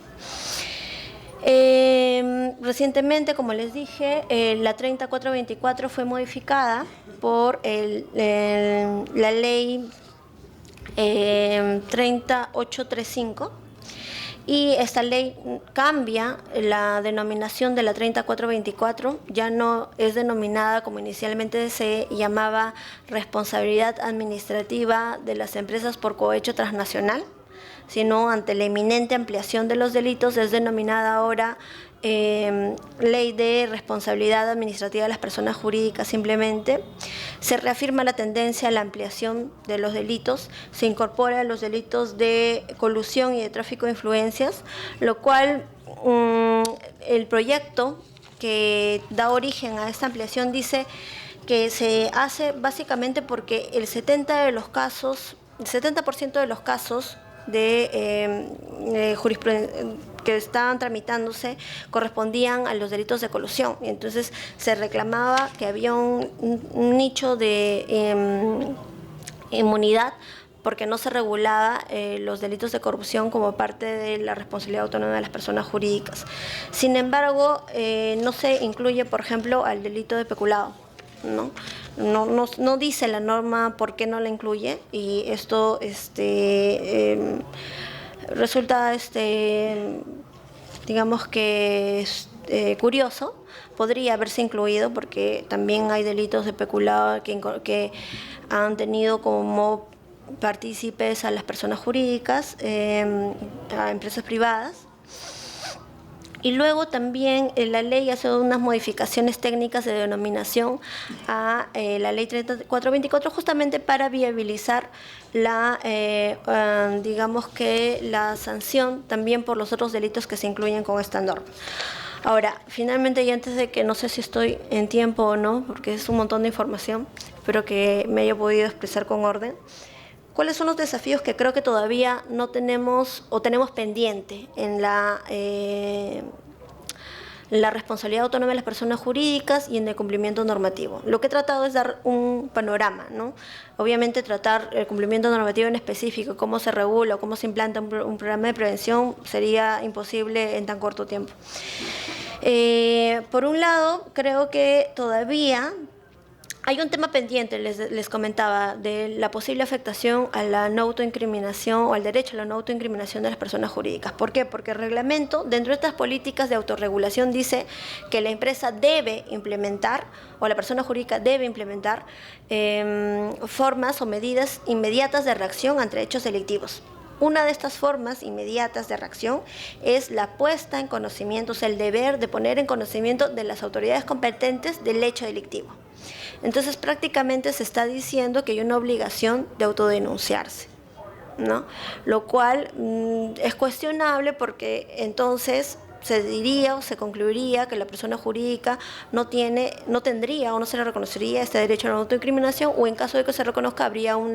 Speaker 1: Recientemente, como les dije, la 3424 fue modificada por la ley 3835, y esta ley cambia la denominación de la 3424, ya no es denominada como inicialmente se llamaba responsabilidad administrativa de las empresas por cohecho transnacional, sino ante la inminente ampliación de los delitos es denominada ahora ley de responsabilidad administrativa de las personas jurídicas simplemente. Se reafirma la tendencia a la ampliación de los delitos, se incorporan los delitos de colusión y de tráfico de influencias, lo cual el proyecto que da origen a esta ampliación dice que se hace básicamente porque el 70% de los casos de jurisprudencia que estaban tramitándose correspondían a los delitos de colusión. Y entonces se reclamaba que había un nicho de inmunidad porque no se regulaba los delitos de corrupción como parte de la responsabilidad autónoma de las personas jurídicas. Sin embargo, no se incluye, por ejemplo, al delito de peculado, ¿no? No dice la norma por qué no la incluye, y esto resulta digamos que curioso. Podría haberse incluido porque también hay delitos de peculado que han tenido como partícipes a las personas jurídicas, a empresas privadas. Y luego también la ley hace unas modificaciones técnicas de denominación a la ley 3424 justamente para viabilizar digamos que la sanción también por los otros delitos que se incluyen con esta norma. Ahora, finalmente, y antes de que no sé si estoy en tiempo o no, porque es un montón de información, espero que me haya podido expresar con orden. ¿Cuáles son los desafíos que creo que todavía no tenemos o tenemos pendiente en la responsabilidad autónoma de las personas jurídicas y en el cumplimiento normativo? Lo que he tratado es dar un panorama, ¿no? Obviamente tratar el cumplimiento normativo en específico, cómo se regula o cómo se implanta un programa de prevención sería imposible en tan corto tiempo. Por un lado, creo que todavía hay un tema pendiente, les comentaba, de la posible afectación a la no autoincriminación o al derecho a la no autoincriminación de las personas jurídicas. ¿Por qué? Porque el reglamento, dentro de estas políticas de autorregulación, dice que la empresa debe implementar, o la persona jurídica debe implementar, formas o medidas inmediatas de reacción ante hechos delictivos. Una de estas formas inmediatas de reacción es la puesta en conocimiento, o sea, el deber de poner en conocimiento de las autoridades competentes del hecho delictivo. Entonces, prácticamente se está diciendo que hay una obligación de autodenunciarse, ¿no? Lo cual es cuestionable porque entonces se diría o se concluiría que la persona jurídica no tendría o no se le reconocería este derecho a la autoincriminación, o en caso de que se reconozca habría un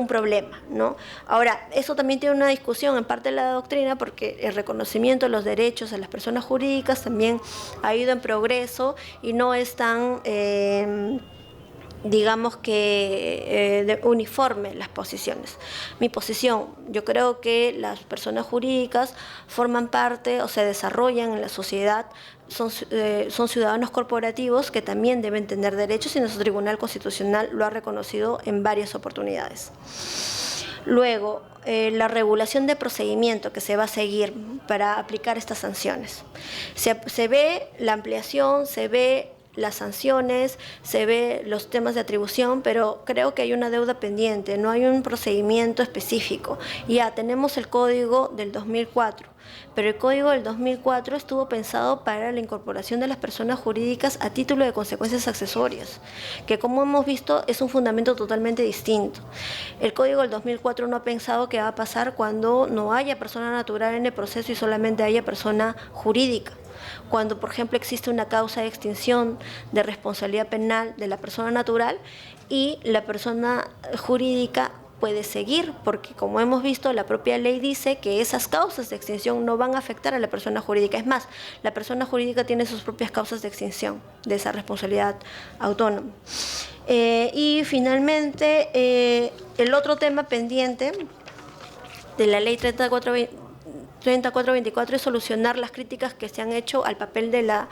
Speaker 1: problema, ¿no? Ahora, eso también tiene una discusión en parte de la doctrina, porque el reconocimiento de los derechos a las personas jurídicas también ha ido en progreso y no es tan digamos que uniforme las posiciones. Mi posición, yo creo que las personas jurídicas forman parte o se desarrollan en la sociedad, son ciudadanos corporativos que también deben tener derechos, y nuestro Tribunal Constitucional lo ha reconocido en varias oportunidades. Luego, la regulación de procedimiento que se va a seguir para aplicar estas sanciones. Se ve la ampliación, se ve las sanciones, se ve los temas de atribución, pero creo que hay una deuda pendiente, no hay un procedimiento específico. Ya tenemos el código del 2004, pero el código del 2004 estuvo pensado para la incorporación de las personas jurídicas a título de consecuencias accesorias, que como hemos visto es un fundamento totalmente distinto. El código del 2004 no ha pensado qué va a pasar cuando no haya persona natural en el proceso y solamente haya persona jurídica. Cuando, por ejemplo, existe una causa de extinción de responsabilidad penal de la persona natural y la persona jurídica puede seguir, porque como hemos visto, la propia ley dice que esas causas de extinción no van a afectar a la persona jurídica. Es más, la persona jurídica tiene sus propias causas de extinción de esa responsabilidad autónoma. Y finalmente, el otro tema pendiente de la ley 3424 es solucionar las críticas que se han hecho al papel de la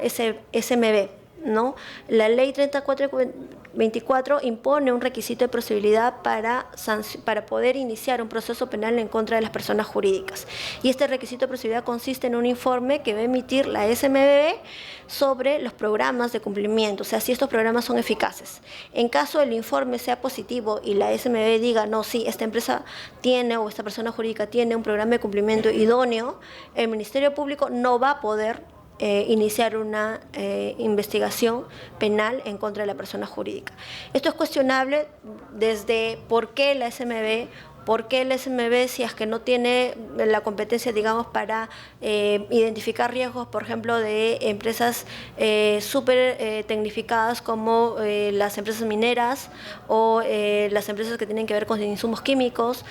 Speaker 1: SMB, ¿no? La ley 3424 impone un requisito de procedibilidad para poder iniciar un proceso penal en contra de las personas jurídicas. Y este requisito de procedibilidad consiste en un informe que va a emitir la SMB sobre los programas de cumplimiento, o sea, si estos programas son eficaces. En caso el informe sea positivo y la SMB diga, no, sí, esta empresa tiene o esta persona jurídica tiene un programa de cumplimiento idóneo, el Ministerio Público no va a poder iniciar una investigación penal en contra de la persona jurídica. Esto es cuestionable desde por qué la SMB, si es que no tiene la competencia, digamos, para identificar riesgos, por ejemplo, de empresas súper tecnificadas como las empresas mineras o las empresas que tienen que ver con insumos químicos,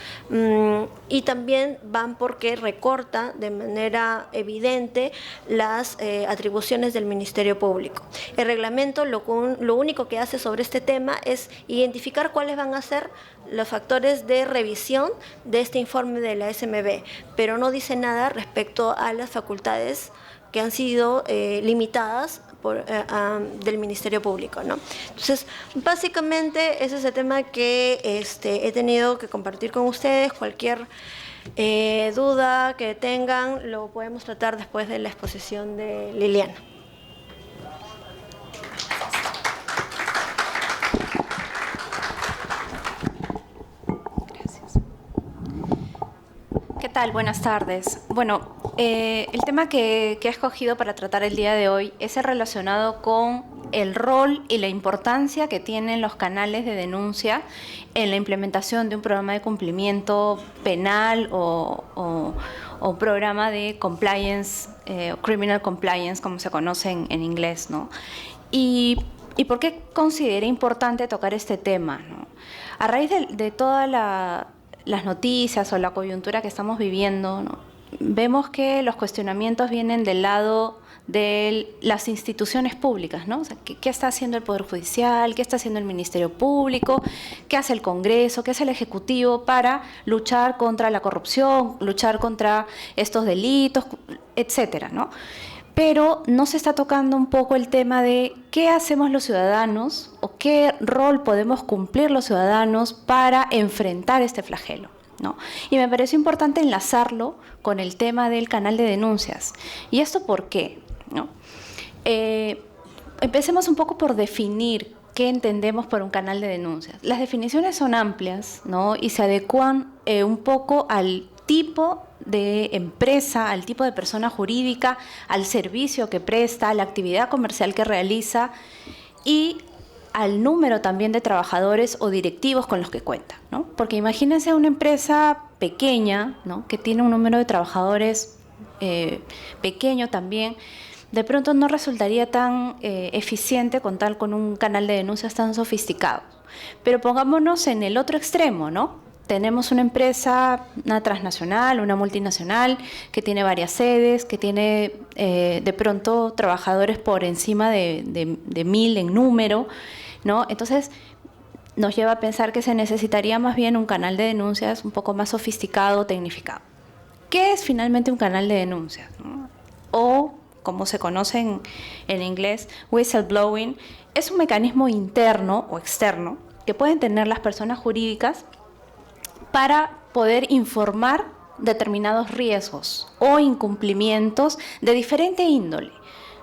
Speaker 1: y también van porque recorta de manera evidente las atribuciones del Ministerio Público. El reglamento lo único que hace sobre este tema es identificar cuáles van a ser los factores de revisión de este informe de la SMB, pero no dice nada respecto a las facultades que han sido limitadas del Ministerio Público, ¿no? Entonces, básicamente ese es el tema que he tenido que compartir con ustedes. Cualquier duda que tengan lo podemos tratar después de la exposición de Liliana.
Speaker 2: ¿Qué tal? Buenas tardes. Bueno, el tema que he escogido para tratar el día de hoy es el relacionado con el rol y la importancia que tienen los canales de denuncia en la implementación de un programa de cumplimiento penal o programa de compliance, criminal compliance, como se conoce en inglés, ¿no? ¿Y por qué consideré importante tocar este tema, ¿no? A raíz de toda las noticias o la coyuntura que estamos viviendo, ¿no? Vemos que los cuestionamientos vienen del lado de las instituciones públicas, ¿no? O sea, ¿qué está haciendo el Poder Judicial? ¿Qué está haciendo el Ministerio Público? ¿Qué hace el Congreso? ¿Qué hace el Ejecutivo para luchar contra la corrupción, luchar contra estos delitos, etcétera, ¿no? Pero no se está tocando un poco el tema de qué hacemos los ciudadanos o qué rol podemos cumplir los ciudadanos para enfrentar este flagelo, ¿no? Y me pareció importante enlazarlo con el tema del canal de denuncias. ¿Y esto por qué, ¿no? Empecemos un poco por definir qué entendemos por un canal de denuncias. Las definiciones son amplias, ¿no? Y se adecuan un poco al tipo de empresa, al tipo de persona jurídica, al servicio que presta, a la actividad comercial que realiza y al número también de trabajadores o directivos con los que cuenta, ¿no? Porque imagínense una empresa pequeña, ¿no? Que tiene un número de trabajadores pequeño también, de pronto no resultaría tan eficiente contar con un canal de denuncias tan sofisticado. Pero pongámonos en el otro extremo, ¿no? Tenemos una empresa, una transnacional, una multinacional, que tiene varias sedes, que tiene de pronto trabajadores por encima de 1000 en número, ¿no? Entonces, nos lleva a pensar que se necesitaría más bien un canal de denuncias un poco más sofisticado, tecnificado. ¿Qué es finalmente un canal de denuncias, ¿no? O, como se conoce en inglés, whistleblowing, es un mecanismo interno o externo que pueden tener las personas jurídicas para poder informar determinados riesgos o incumplimientos de diferente índole,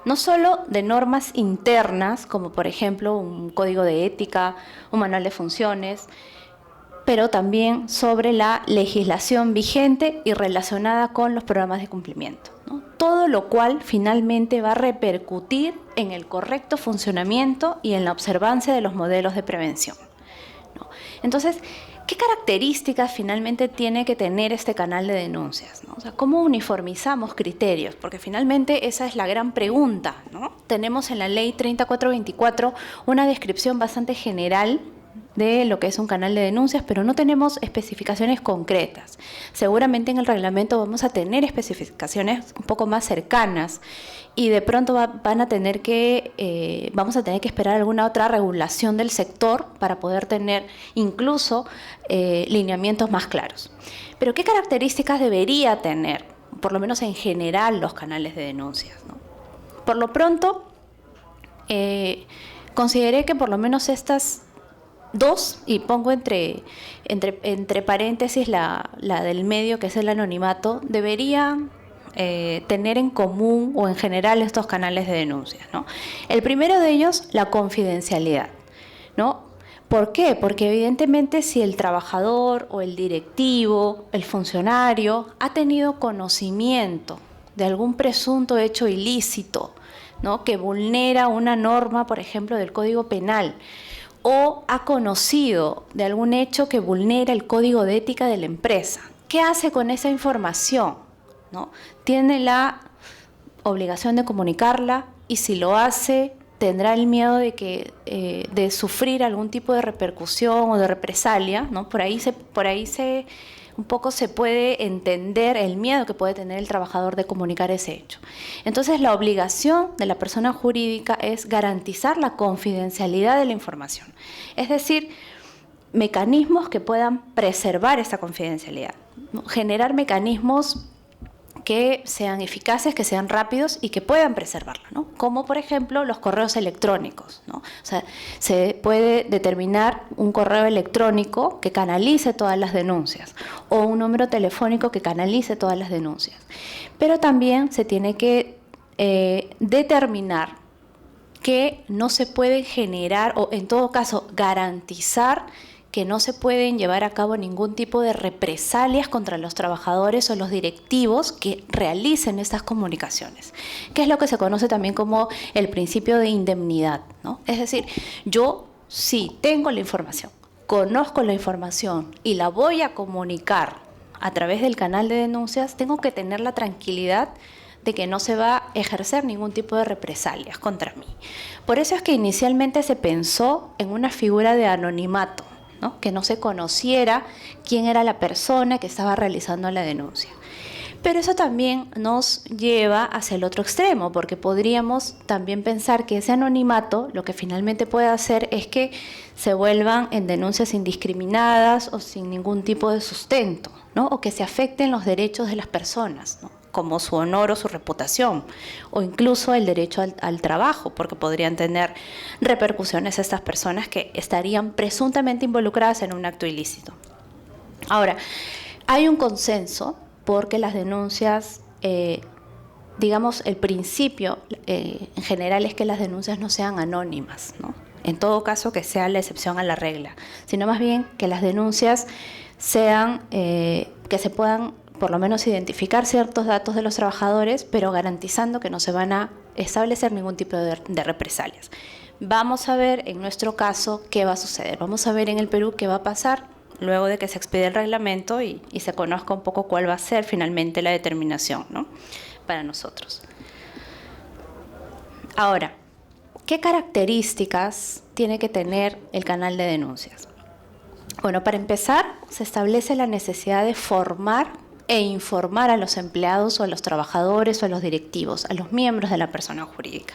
Speaker 2: no solo de normas internas, como por ejemplo un código de ética, un manual de funciones, pero también sobre la legislación vigente y relacionada con los programas de cumplimiento, ¿no? Todo lo cual finalmente va a repercutir en el correcto funcionamiento y en la observancia de los modelos de prevención, ¿no? Entonces, ¿qué características finalmente tiene que tener este canal de denuncias, ¿no? O sea, ¿cómo uniformizamos criterios? Porque finalmente esa es la gran pregunta, ¿no? Tenemos en la ley 3424 una descripción bastante general de lo que es un canal de denuncias, pero no tenemos especificaciones concretas. Seguramente en el reglamento vamos a tener especificaciones un poco más cercanas y de pronto vamos a tener que esperar alguna otra regulación del sector para poder tener incluso lineamientos más claros. Pero ¿qué características debería tener, por lo menos en general, los canales de denuncias, ¿no? Por lo pronto, consideré que por lo menos estas dos, y pongo entre paréntesis la del medio, que es el anonimato, deberían tener en común o en general estos canales de denuncias, ¿no? El primero de ellos, la confidencialidad, ¿no? ¿Por qué? Porque evidentemente si el trabajador o el directivo, el funcionario, ha tenido conocimiento de algún presunto hecho ilícito, ¿no?, que vulnera una norma, por ejemplo, del Código Penal, o ha conocido de algún hecho que vulnera el código de ética de la empresa, ¿qué hace con esa información? ¿No? Tiene la obligación de comunicarla, y si lo hace, tendrá el miedo de sufrir algún tipo de repercusión o de represalia, ¿no? Por ahí un poco se puede entender el miedo que puede tener el trabajador de comunicar ese hecho. Entonces, la obligación de la persona jurídica es garantizar la confidencialidad de la información. Es decir, mecanismos que puedan preservar esta confidencialidad, ¿no? Generar mecanismos que sean eficaces, que sean rápidos y que puedan preservarlo, ¿no? Como por ejemplo los correos electrónicos, ¿no? O sea, se puede determinar un correo electrónico que canalice todas las denuncias o un número telefónico que canalice todas las denuncias. Pero también se tiene que determinar que no se puede generar, o en todo caso garantizar, que no se pueden llevar a cabo ningún tipo de represalias contra los trabajadores o los directivos que realicen estas comunicaciones, que es lo que se conoce también como el principio de indemnidad, ¿no? Es decir, yo sí tengo la información, conozco la información y la voy a comunicar a través del canal de denuncias, tengo que tener la tranquilidad de que no se va a ejercer ningún tipo de represalias contra mí. Por eso es que inicialmente se pensó en una figura de anonimato, ¿no? Que no se conociera quién era la persona que estaba realizando la denuncia. Pero eso también nos lleva hacia el otro extremo, porque podríamos también pensar que ese anonimato lo que finalmente puede hacer es que se vuelvan en denuncias indiscriminadas o sin ningún tipo de sustento, ¿no? O que se afecten los derechos de las personas, ¿no?, como su honor o su reputación, o incluso el derecho al trabajo, porque podrían tener repercusiones estas personas que estarían presuntamente involucradas en un acto ilícito. Ahora, hay un consenso porque las denuncias, digamos, el principio en general es que las denuncias no sean anónimas, ¿no? En todo caso, que sea la excepción a la regla, sino más bien que las denuncias sean, que se puedan por lo menos identificar ciertos datos de los trabajadores, pero garantizando que no se van a establecer ningún tipo de represalias. Vamos a ver en nuestro caso qué va a suceder. Vamos a ver en el Perú qué va a pasar luego de que se expida el reglamento y se conozca un poco cuál va a ser finalmente la determinación, ¿no?, para nosotros. Ahora, ¿qué características tiene que tener el canal de denuncias? Bueno, para empezar, se establece la necesidad de formar e informar a los empleados o a los trabajadores o a los directivos, a los miembros de la persona jurídica.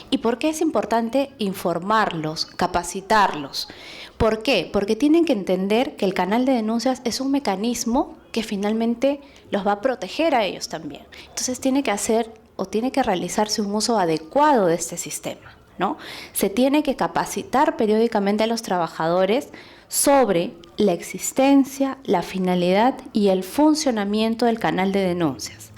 Speaker 2: ¿Y por qué es importante informarlos, capacitarlos? ¿Por qué? Porque tienen que entender que el canal de denuncias es un mecanismo que finalmente los va a proteger a ellos también. Entonces tiene que realizarse un uso adecuado de este sistema, ¿no? Se tiene que capacitar periódicamente a los trabajadores sobre la existencia, la finalidad y el funcionamiento del canal de denuncias.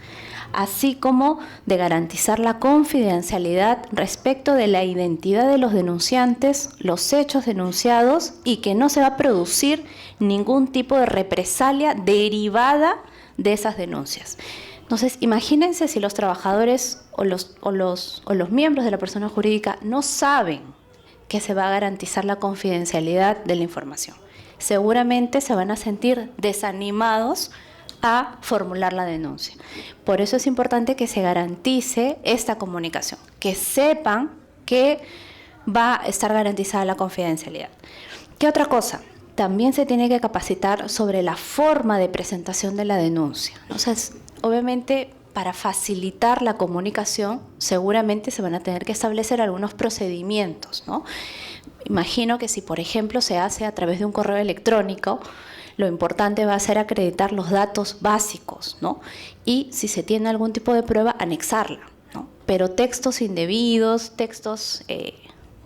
Speaker 2: así como de garantizar la confidencialidad respecto de la identidad de los denunciantes, los hechos denunciados y que no se va a producir ningún tipo de represalia derivada de esas denuncias. Entonces, imagínense si los trabajadores o los miembros de la persona jurídica no saben que se va a garantizar la confidencialidad de la información. Seguramente se van a sentir desanimados a formular la denuncia. Por eso es importante que se garantice esta comunicación, que sepan que va a estar garantizada la confidencialidad. ¿Qué otra cosa? También se tiene que capacitar sobre la forma de presentación de la denuncia. Entonces, obviamente, para facilitar la comunicación, seguramente se van a tener que establecer algunos procedimientos, ¿no? Imagino que si, por ejemplo, se hace a través de un correo electrónico, lo importante va a ser acreditar los datos básicos, ¿no? Y si se tiene algún tipo de prueba, anexarla, ¿no? Pero textos indebidos, textos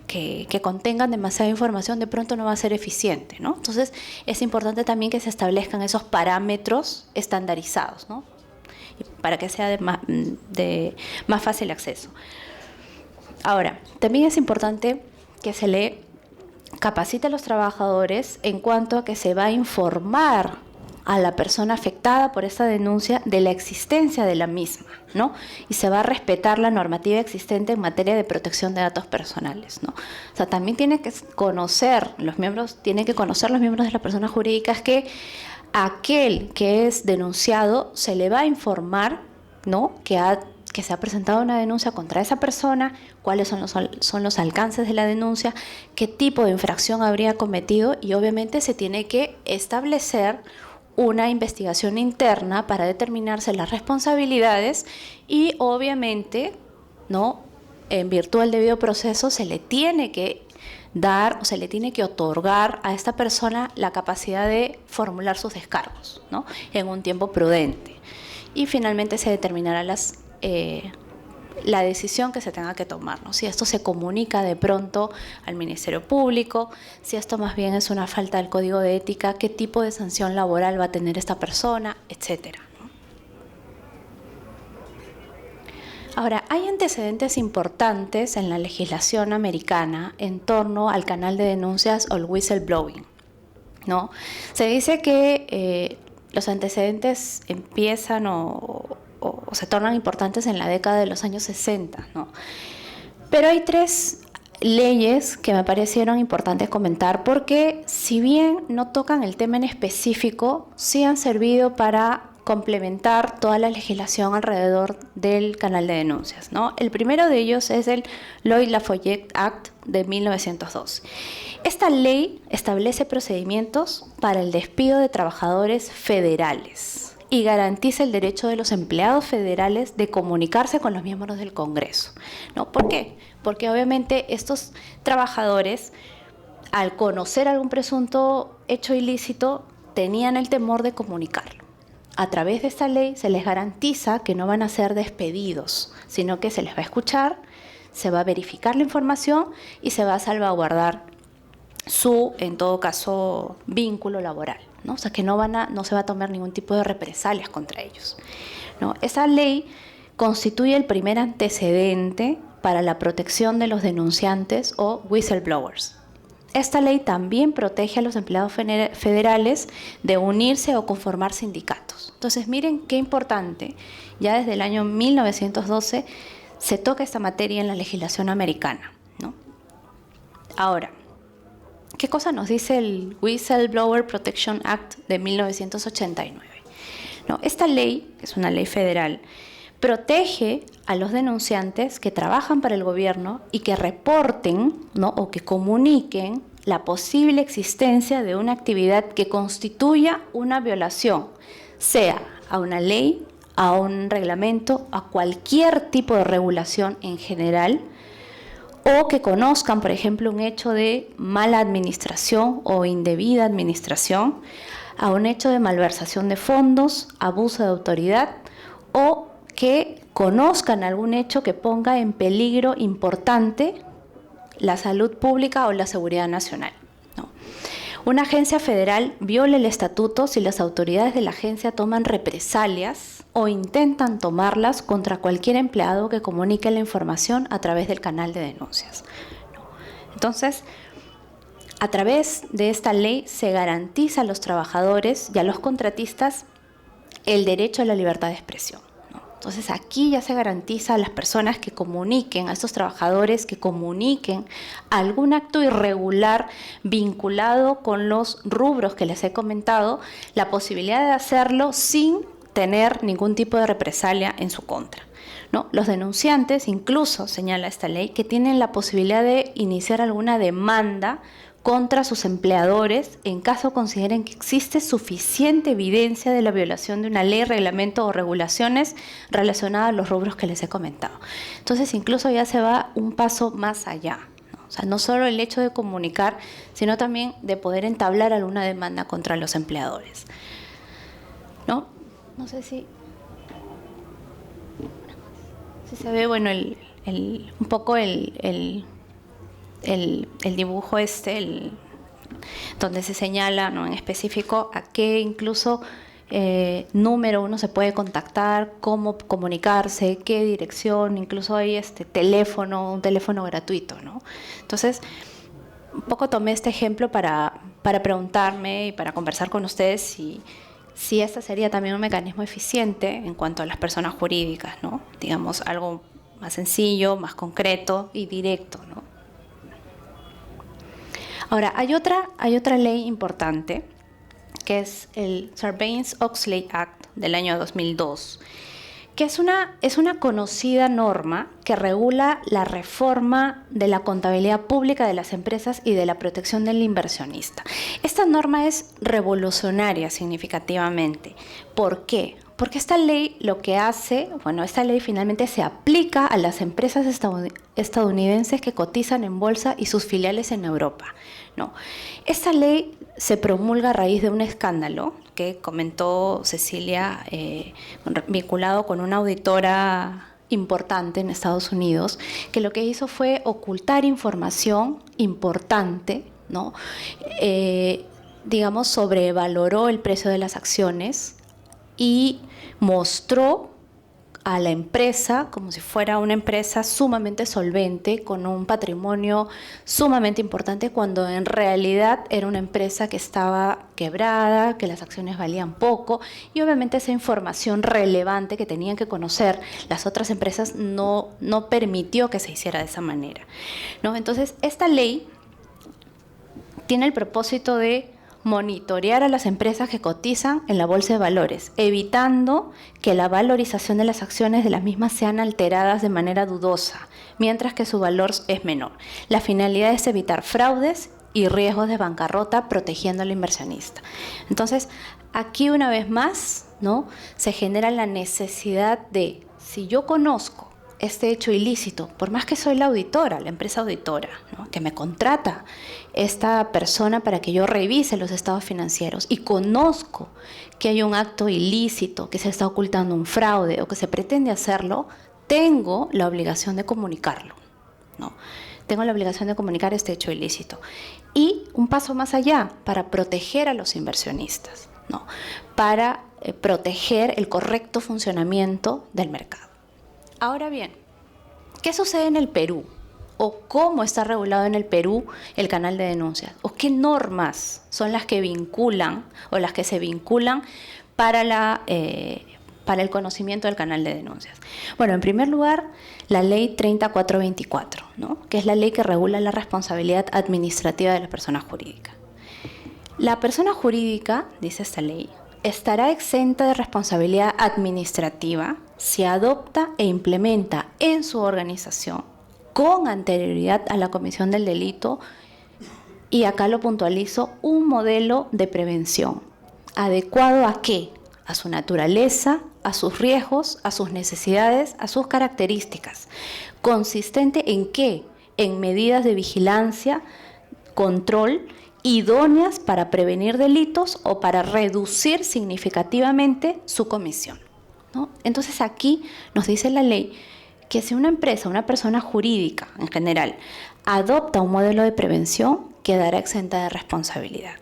Speaker 2: que contengan demasiada información, de pronto no va a ser eficiente, ¿no? Entonces, es importante también que se establezcan esos parámetros estandarizados, ¿no? Para que sea de más fácil acceso. Ahora, también es importante que se le capacite a los trabajadores en cuanto a que se va a informar a la persona afectada por esta denuncia de la existencia de la misma, ¿no? Y se va a respetar la normativa existente en materia de protección de datos personales, ¿no? O sea, también tienen que conocer los miembros de las personas jurídicas que aquel que es denunciado se le va a informar, ¿no? Que se ha presentado una denuncia contra esa persona, cuáles son los alcances de la denuncia, qué tipo de infracción habría cometido y obviamente se tiene que establecer una investigación interna para determinarse las responsabilidades y obviamente, ¿no? En virtud del debido proceso se le tiene que dar o se le tiene que otorgar a esta persona la capacidad de formular sus descargos, ¿no? En un tiempo prudente. Y finalmente se determinará la decisión que se tenga que tomar, ¿no? Si esto se comunica de pronto al Ministerio Público, si esto más bien es una falta del Código de Ética, qué tipo de sanción laboral va a tener esta persona, etcétera, ¿no? Ahora, hay antecedentes importantes en la legislación americana en torno al canal de denuncias o el whistleblowing, ¿no? Se dice que los antecedentes empiezan o se tornan importantes en la década de los años 60, ¿no? Pero hay 3 leyes que me parecieron importantes comentar porque si bien no tocan el tema en específico, sí han servido para complementar toda la legislación alrededor del canal de denuncias, ¿no? El primero de ellos es el Lloyd-Lafayette Act de 1902. Esta ley establece procedimientos para el despido de trabajadores federales y garantiza el derecho de los empleados federales de comunicarse con los miembros del Congreso, ¿no? ¿Por qué? Porque obviamente estos trabajadores, al conocer algún presunto hecho ilícito, tenían el temor de comunicarlo. A través de esta ley se les garantiza que no van a ser despedidos, sino que se les va a escuchar, se va a verificar la información y se va a salvaguardar su, en todo caso, vínculo laboral, ¿no? O sea, que no se va a tomar ningún tipo de represalias contra ellos, ¿no? Esa ley constituye el primer antecedente para la protección de los denunciantes o whistleblowers. Esta ley también protege a los empleados federales de unirse o conformar sindicatos. Entonces, miren qué importante. Ya desde el año 1912 se toca esta materia en la legislación americana, ¿no? Ahora, ¿qué cosa nos dice el Whistleblower Protection Act de 1989? No, esta ley, que es una ley federal, protege a los denunciantes que trabajan para el gobierno y que reporten, ¿no? O que comuniquen la posible existencia de una actividad que constituya una violación, sea a una ley, a un reglamento, a cualquier tipo de regulación en general, o que conozcan, por ejemplo, un hecho de mala administración o indebida administración, a un hecho de malversación de fondos, abuso de autoridad, o que conozcan algún hecho que ponga en peligro importante la salud pública o la seguridad nacional, ¿no? Una agencia federal viola el estatuto si las autoridades de la agencia toman represalias o intentan tomarlas contra cualquier empleado que comunique la información a través del canal de denuncias. Entonces, a través de esta ley se garantiza a los trabajadores y a los contratistas el derecho a la libertad de expresión. Entonces aquí ya se garantiza a las personas que comuniquen, a estos trabajadores que comuniquen algún acto irregular vinculado con los rubros que les he comentado, la posibilidad de hacerlo sin tener ningún tipo de represalia en su contra, ¿no? Los denunciantes, incluso señala esta ley, que tienen la posibilidad de iniciar alguna demanda contra sus empleadores en caso consideren que existe suficiente evidencia de la violación de una ley, reglamento o regulaciones relacionadas a los rubros que les he comentado. Entonces, incluso ya se va un paso más allá, ¿no? O sea, no solo el hecho de comunicar, sino también de poder entablar alguna demanda contra los empleadores, ¿no? No sé si se ve, bueno, un poco el dibujo donde se señala, ¿no?, en específico a qué incluso número uno se puede contactar, cómo comunicarse, qué dirección, incluso hay un teléfono gratuito, ¿no? Entonces, un poco tomé este ejemplo para preguntarme y para conversar con ustedes si este sería también un mecanismo eficiente en cuanto a las personas jurídicas, ¿no? Digamos, algo más sencillo, más concreto y directo, ¿no? Ahora, hay otra ley importante, que es el Sarbanes-Oxley Act del año 2002, que es una conocida norma que regula la reforma de la contabilidad pública de las empresas y de la protección del inversionista. Esta norma es revolucionaria significativamente. ¿Por qué? Porque esta ley lo que hace, esta ley finalmente se aplica a las empresas estadounidenses que cotizan en bolsa y sus filiales en Europa, ¿no? Esta ley se promulga a raíz de un escándalo que comentó Cecilia, vinculado con una auditora importante en Estados Unidos, que lo que hizo fue ocultar información importante, ¿no? Sobrevaloró el precio de las acciones y mostró a la empresa como si fuera una empresa sumamente solvente, con un patrimonio sumamente importante, cuando en realidad era una empresa que estaba quebrada, que las acciones valían poco, y obviamente esa información relevante que tenían que conocer las otras empresas no permitió que se hiciera de esa manera, ¿no? Entonces, esta ley tiene el propósito de monitorear a las empresas que cotizan en la bolsa de valores, evitando que la valorización de las acciones de las mismas sean alteradas de manera dudosa, mientras que su valor es menor. La finalidad es evitar fraudes y riesgos de bancarrota, protegiendo al inversionista. Entonces, aquí una vez más, ¿no?, se genera la necesidad de, si yo conozco este hecho ilícito, por más que soy la auditora, la empresa auditora, ¿no?, que me contrata esta persona para que yo revise los estados financieros, y conozco que hay un acto ilícito, que se está ocultando un fraude o que se pretende hacerlo, tengo la obligación de comunicarlo, ¿no? Tengo la obligación de comunicar este hecho ilícito. Y un paso más allá, para proteger a los inversionistas, ¿no?, para proteger el correcto funcionamiento del mercado. Ahora bien, ¿qué sucede en el Perú? ¿O cómo está regulado en el Perú el canal de denuncias? ¿O qué normas son las que vinculan o las que se vinculan para el conocimiento del canal de denuncias? Bueno, en primer lugar, la ley 3424, ¿no?, que es la ley que regula la responsabilidad administrativa de la persona jurídica. La persona jurídica, dice esta ley, estará exenta de responsabilidad administrativa si adopta e implementa en su organización, con anterioridad a la comisión del delito, y acá lo puntualizo, un modelo de prevención adecuado ¿a qué? A su naturaleza, a sus riesgos, a sus necesidades, a sus características. ¿Consistente en qué? En medidas de vigilancia, control, idóneas para prevenir delitos o para reducir significativamente su comisión, ¿no? Entonces aquí nos dice la ley que si una empresa, una persona jurídica en general, adopta un modelo de prevención, quedará exenta de responsabilidad,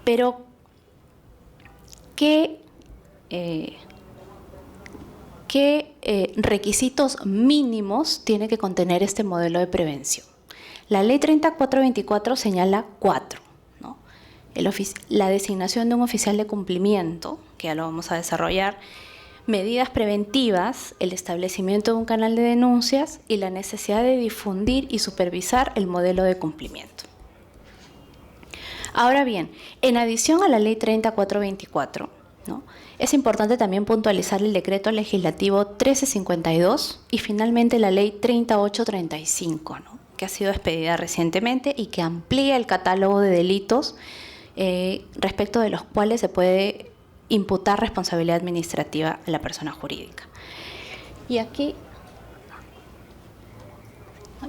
Speaker 2: Pero, ¿qué requisitos mínimos tiene que contener este modelo de prevención? La Ley 3424 señala 4, ¿no? La designación de un oficial de cumplimiento, que ya lo vamos a desarrollar, medidas preventivas, el establecimiento de un canal de denuncias y la necesidad de difundir y supervisar el modelo de cumplimiento. Ahora bien, en adición a la Ley 3424, ¿no?, es importante también puntualizar el Decreto Legislativo 1352 y finalmente la Ley 3835, ¿no?, que ha sido expedida recientemente y que amplía el catálogo de delitos respecto de los cuales se puede imputar responsabilidad administrativa a la persona jurídica. Y aquí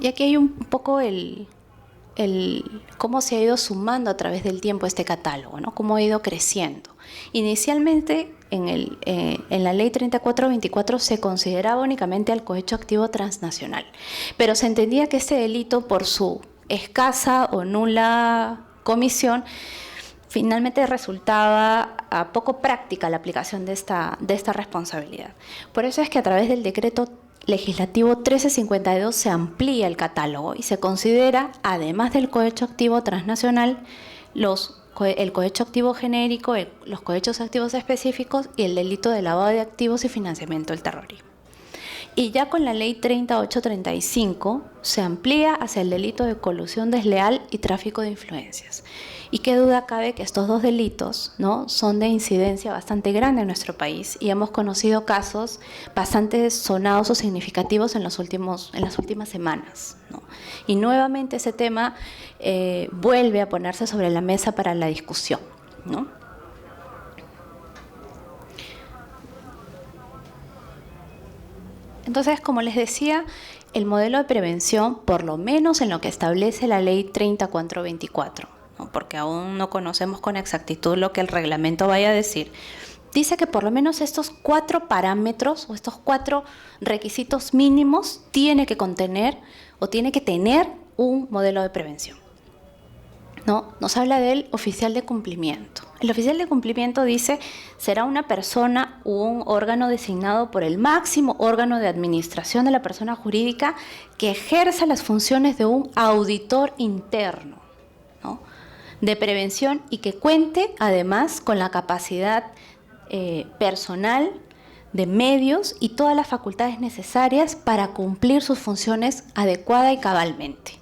Speaker 2: hay un poco cómo se ha ido sumando a través del tiempo este catálogo, ¿no?, cómo ha ido creciendo. Inicialmente, en la Ley 3424 se consideraba únicamente al cohecho activo transnacional, pero se entendía que este delito, por su escasa o nula comisión, finalmente resultaba a poco práctica la aplicación de esta responsabilidad. Por eso es que a través del Decreto Legislativo 1352 se amplía el catálogo y se considera, además del cohecho activo transnacional, el cohecho activo genérico, los cohechos activos específicos y el delito de lavado de activos y financiamiento del terrorismo. Y ya con la Ley 3835 se amplía hacia el delito de colusión desleal y tráfico de influencias. Y qué duda cabe que estos dos delitos, ¿no?, son de incidencia bastante grande en nuestro país y hemos conocido casos bastante sonados o significativos en las últimas semanas, ¿no? Y nuevamente ese tema vuelve a ponerse sobre la mesa para la discusión, ¿no? Entonces, como les decía, el modelo de prevención, por lo menos en lo que establece la Ley 3424, ¿no?, porque aún no conocemos con exactitud lo que el reglamento vaya a decir, dice que por lo menos estos 4 parámetros o estos 4 requisitos mínimos tiene que contener o tiene que tener un modelo de prevención, ¿no? Nos habla del oficial de cumplimiento. El oficial de cumplimiento dice será una persona u un órgano designado por el máximo órgano de administración de la persona jurídica que ejerza las funciones de un auditor interno, ¿no?, de prevención y que cuente además con la capacidad personal, de medios y todas las facultades necesarias para cumplir sus funciones adecuada y cabalmente.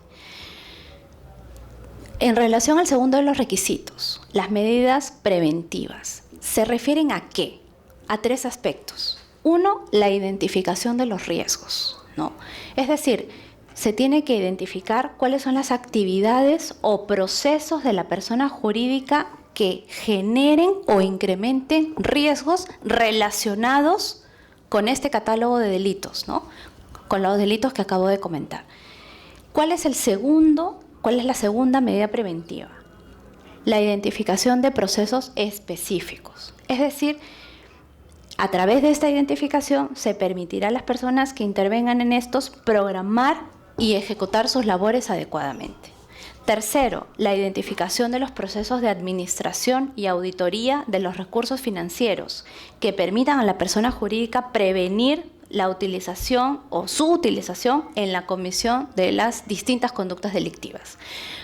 Speaker 2: En relación al segundo de los requisitos, las medidas preventivas, ¿se refieren a qué? A 3 aspectos. 1, la identificación de los riesgos, ¿no? Es decir, se tiene que identificar cuáles son las actividades o procesos de la persona jurídica que generen o incrementen riesgos relacionados con este catálogo de delitos, ¿no?, con los delitos que acabo de comentar. ¿Cuál es la segunda medida preventiva? La identificación de procesos específicos. Es decir, a través de esta identificación se permitirá a las personas que intervengan en estos programar y ejecutar sus labores adecuadamente. Tercero, la identificación de los procesos de administración y auditoría de los recursos financieros que permitan a la persona jurídica prevenir la utilización o su utilización en la comisión de las distintas conductas delictivas.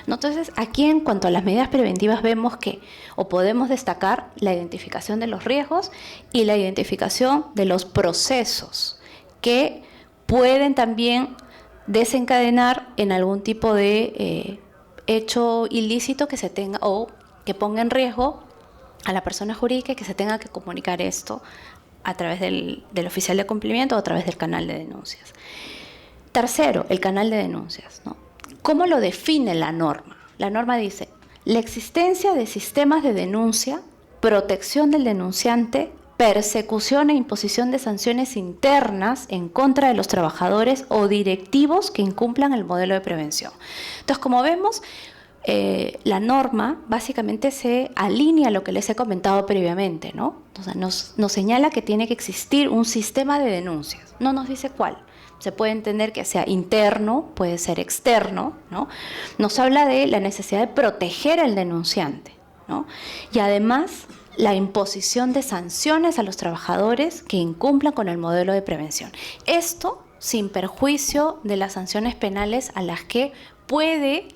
Speaker 2: Entonces, aquí en cuanto a las medidas preventivas vemos que o podemos destacar la identificación de los riesgos y la identificación de los procesos que pueden también desencadenar en algún tipo de hecho ilícito que se tenga o que ponga en riesgo a la persona jurídica y que se tenga que comunicar esto a través del oficial de cumplimiento o a través del canal de denuncias. Tercero, el canal de denuncias, ¿no? ¿Cómo lo define la norma? La norma dice, la existencia de sistemas de denuncia, protección del denunciante, persecución e imposición de sanciones internas en contra de los trabajadores o directivos que incumplan el modelo de prevención. Entonces, como vemos, la norma básicamente se alinea a lo que les he comentado previamente, ¿no? O sea, nos señala que tiene que existir un sistema de denuncias. No nos dice cuál. Se puede entender que sea interno, puede ser externo, ¿no? Nos habla de la necesidad de proteger al denunciante, ¿no? Y además, la imposición de sanciones a los trabajadores que incumplan con el modelo de prevención. Esto sin perjuicio de las sanciones penales a las que puede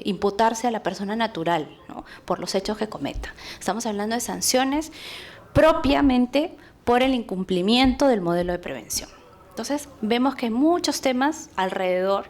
Speaker 2: imputarse a la persona natural, ¿no? Por los hechos que cometa. Estamos hablando de sanciones propiamente por el incumplimiento del modelo de prevención. Entonces, vemos que hay muchos temas alrededor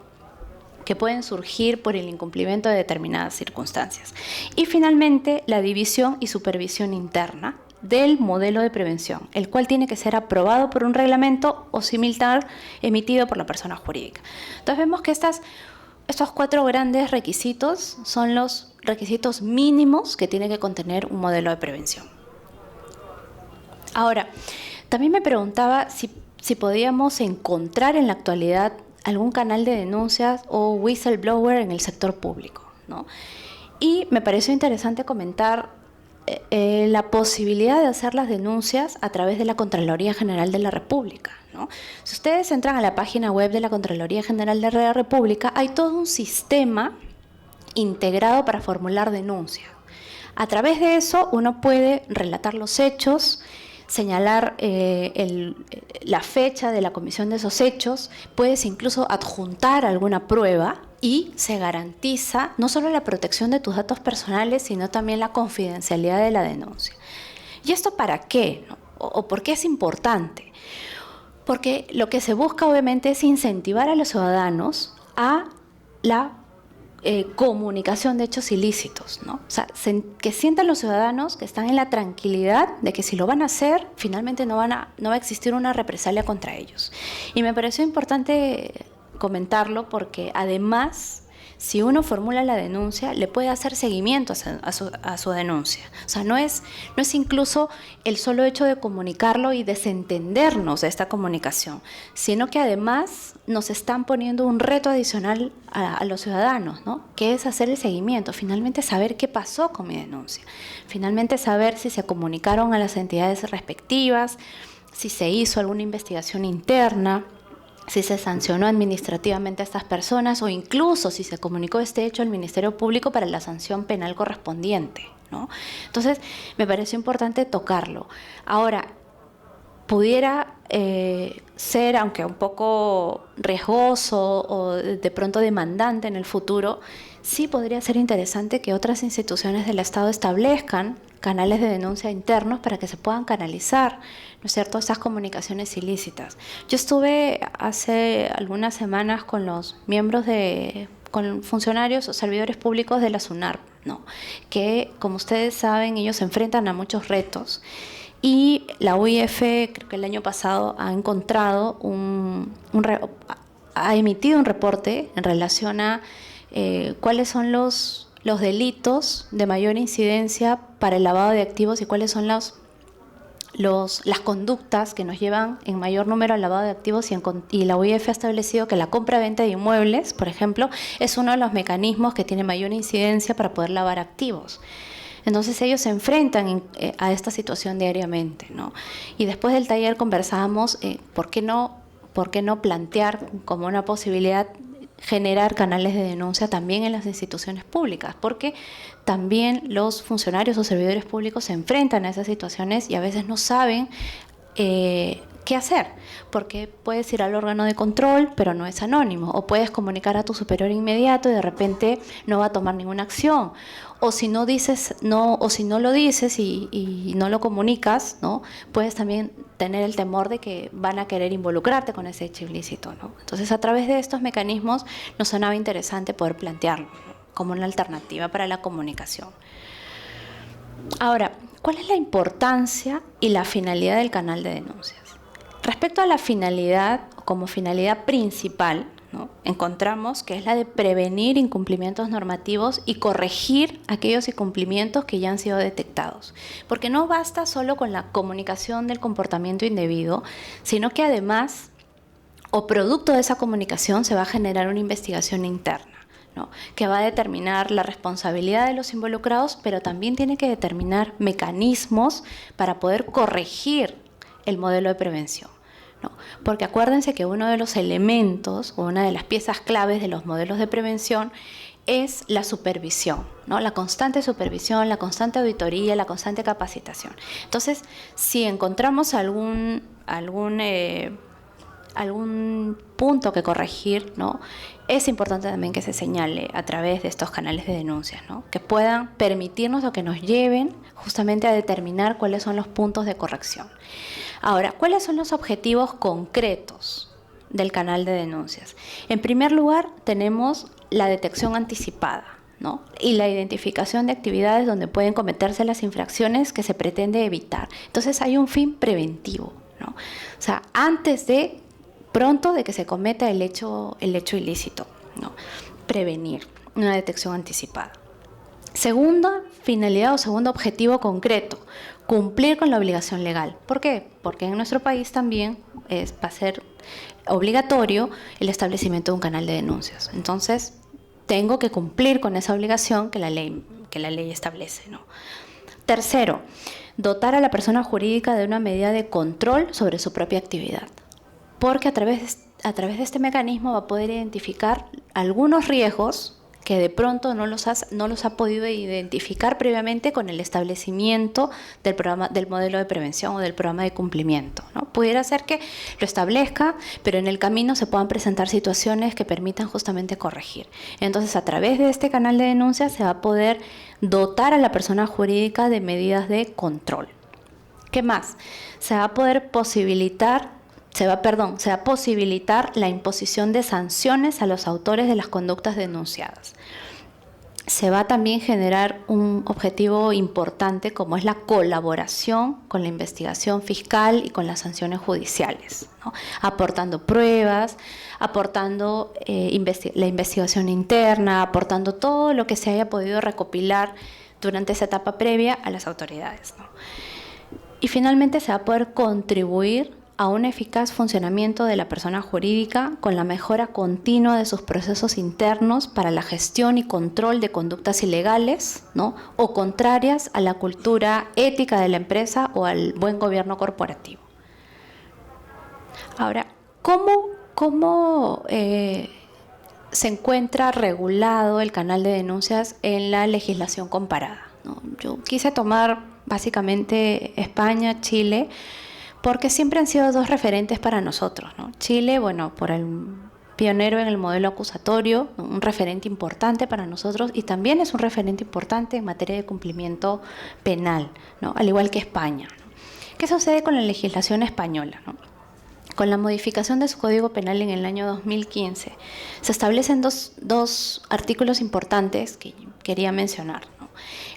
Speaker 2: que pueden surgir por el incumplimiento de determinadas circunstancias. Y finalmente, la división y supervisión interna del modelo de prevención, el cual tiene que ser aprobado por un reglamento o similar emitido por la persona jurídica. Entonces vemos que estos 4 grandes requisitos son los requisitos mínimos que tiene que contener un modelo de prevención. Ahora, también me preguntaba si podíamos encontrar en la actualidad algún canal de denuncias o whistleblower en el sector público, ¿no? Y me pareció interesante comentar la posibilidad de hacer las denuncias a través de la Contraloría General de la República, ¿no? Si ustedes entran a la página web de la Contraloría General de la República, hay todo un sistema integrado para formular denuncias. A través de eso uno puede relatar los hechos, señalar la fecha de la comisión de esos hechos, puedes incluso adjuntar alguna prueba y se garantiza no solo la protección de tus datos personales, sino también la confidencialidad de la denuncia. ¿Y esto para qué, no? ¿O por qué es importante? Porque lo que se busca obviamente es incentivar a los ciudadanos a la comunicación de hechos ilícitos, ¿no? O sea, que sientan los ciudadanos que están en la tranquilidad de que si lo van a hacer, finalmente no va a existir una represalia contra ellos. Y me pareció importante comentarlo porque además, si uno formula la denuncia, le puede hacer seguimiento a su denuncia. O sea, no es incluso el solo hecho de comunicarlo y desentendernos de esta comunicación, sino que además nos están poniendo un reto adicional a los ciudadanos, ¿no? Que es hacer el seguimiento, finalmente saber qué pasó con mi denuncia, finalmente saber si se comunicaron a las entidades respectivas, si se hizo alguna investigación interna, si se sancionó administrativamente a estas personas o incluso si se comunicó este hecho al Ministerio Público para la sanción penal correspondiente, ¿no? Entonces, me pareció importante tocarlo. Ahora, pudiera ser, aunque un poco riesgoso o de pronto demandante en el futuro, sí podría ser interesante que otras instituciones del Estado establezcan canales de denuncia internos para que se puedan canalizar, ¿no es cierto?, esas comunicaciones ilícitas. Yo estuve hace algunas semanas con los miembros con funcionarios o servidores públicos de la SUNARP, ¿no?, que, como ustedes saben, ellos se enfrentan a muchos retos. Y la UIF, creo que el año pasado, ha encontrado ha emitido un reporte en relación a cuáles son los delitos de mayor incidencia para el lavado de activos y cuáles son las conductas que nos llevan en mayor número al lavado de activos, y la UIF ha establecido que la compra-venta de inmuebles, por ejemplo, es uno de los mecanismos que tiene mayor incidencia para poder lavar activos. Entonces ellos se enfrentan a esta situación diariamente, ¿no? Y después del taller conversábamos, ¿por qué no plantear como una posibilidad generar canales de denuncia también en las instituciones públicas? Porque también los funcionarios o servidores públicos se enfrentan a esas situaciones y a veces no saben qué hacer, porque puedes ir al órgano de control, pero no es anónimo, o puedes comunicar a tu superior inmediato y de repente no va a tomar ninguna acción, o si no dices no, o si no lo dices y no lo comunicas, ¿no?, puedes también tener el temor de que van a querer involucrarte con ese hecho ilícito, ¿no? Entonces, a través de estos mecanismos nos sonaba interesante poder plantearlo, ¿no?, como una alternativa para la comunicación. Ahora, ¿cuál es la importancia y la finalidad del canal de denuncias? Respecto a la finalidad, como finalidad principal, ¿no?, encontramos que es la de prevenir incumplimientos normativos y corregir aquellos incumplimientos que ya han sido detectados. Porque no basta solo con la comunicación del comportamiento indebido, sino que además, o producto de esa comunicación, se va a generar una investigación interna, ¿no?, que va a determinar la responsabilidad de los involucrados, pero también tiene que determinar mecanismos para poder corregir el modelo de prevención, ¿no? Porque acuérdense que uno de los elementos o una de las piezas claves de los modelos de prevención es la supervisión, ¿no? La constante supervisión, la constante auditoría, la constante capacitación. Entonces, si encontramos algún punto que corregir, ¿no? Es importante también que se señale a través de estos canales de denuncias, ¿no? Que puedan permitirnos o que nos lleven justamente a determinar cuáles son los puntos de corrección. Ahora, ¿cuáles son los objetivos concretos del canal de denuncias? En primer lugar, tenemos la detección anticipada, ¿no? Y la identificación de actividades donde pueden cometerse las infracciones que se pretende evitar. Entonces hay un fin preventivo, ¿no? O sea, pronto de que se cometa el hecho ilícito, ¿no? Prevenir, una detección anticipada. Segunda finalidad o segundo objetivo concreto, cumplir con la obligación legal. ¿Por qué? Porque en nuestro país también va a ser obligatorio el establecimiento de un canal de denuncias. Entonces, tengo que cumplir con esa obligación que la ley establece, ¿no? Tercero, dotar a la persona jurídica de una medida de control sobre su propia actividad. Porque a través de este mecanismo va a poder identificar algunos riesgos que de pronto no los ha podido identificar previamente con el establecimiento del modelo de prevención o del programa de cumplimiento, ¿no? Pudiera ser que lo establezca, pero en el camino se puedan presentar situaciones que permitan justamente corregir. Entonces, a través de este canal de denuncias se va a poder dotar a la persona jurídica de medidas de control. ¿Qué más? Se va a posibilitar la imposición de sanciones a los autores de las conductas denunciadas. Se va a también generar un objetivo importante como es la colaboración con la investigación fiscal y con las sanciones judiciales, ¿no? Aportando pruebas, aportando la investigación interna, aportando todo lo que se haya podido recopilar durante esa etapa previa a las autoridades, ¿no? Y finalmente se va a poder contribuir a un eficaz funcionamiento de la persona jurídica con la mejora continua de sus procesos internos para la gestión y control de conductas ilegales, ¿no? O contrarias a la cultura ética de la empresa o al buen gobierno corporativo. Ahora, ¿cómo se encuentra regulado el canal de denuncias en la legislación comparada, ¿no? Yo quise tomar básicamente España, Chile, porque siempre han sido dos referentes para nosotros, ¿no? Chile, bueno, por el pionero en el modelo acusatorio, un referente importante para nosotros, y también es un referente importante en materia de cumplimiento penal, ¿no? Al igual que España, ¿no? ¿Qué sucede con la legislación española, ¿no? Con la modificación de su Código Penal en el año 2015, se establecen dos artículos importantes que quería mencionar, ¿no?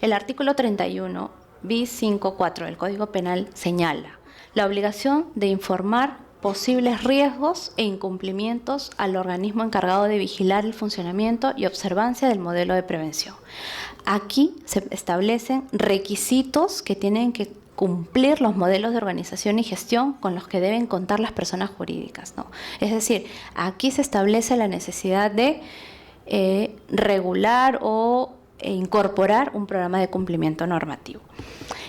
Speaker 2: El artículo 31, bis 5.4 del Código Penal señala la obligación de informar posibles riesgos e incumplimientos al organismo encargado de vigilar el funcionamiento y observancia del modelo de prevención. Aquí se establecen requisitos que tienen que cumplir los modelos de organización y gestión con los que deben contar las personas jurídicas, ¿no? Es decir, aquí se establece la necesidad de regular o incorporar un programa de cumplimiento normativo.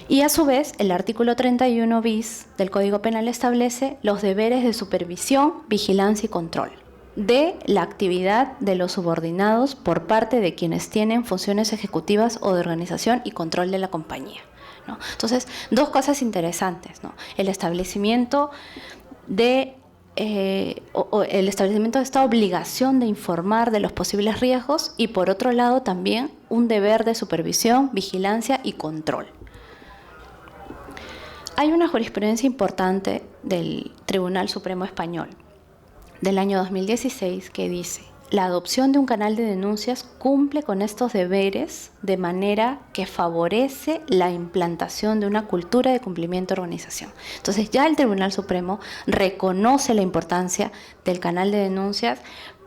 Speaker 2: Y a su vez, el artículo 31 bis del Código Penal establece los deberes de supervisión, vigilancia y control de la actividad de los subordinados por parte de quienes tienen funciones ejecutivas o de organización y control de la compañía, ¿no? Entonces, dos cosas interesantes, ¿no? El establecimiento de esta obligación de informar de los posibles riesgos y, por otro lado, también un deber de supervisión, vigilancia y control. Hay una jurisprudencia importante del Tribunal Supremo Español del año 2016 que dice: la adopción de un canal de denuncias cumple con estos deberes de manera que favorece la implantación de una cultura de cumplimiento de organización. Entonces ya el Tribunal Supremo reconoce la importancia del canal de denuncias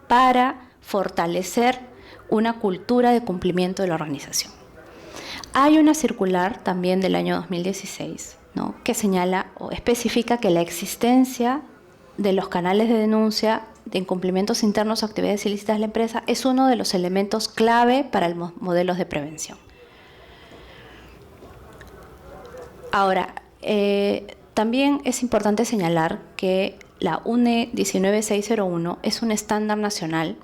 Speaker 2: para fortalecer una cultura de cumplimiento de la organización. Hay una circular también del año 2016, ¿no?, que señala o especifica que la existencia de los canales de denuncia de incumplimientos internos o actividades ilícitas de la empresa es uno de los elementos clave para los modelos de prevención. Ahora, también es importante señalar que la UNE 19601 es un estándar nacional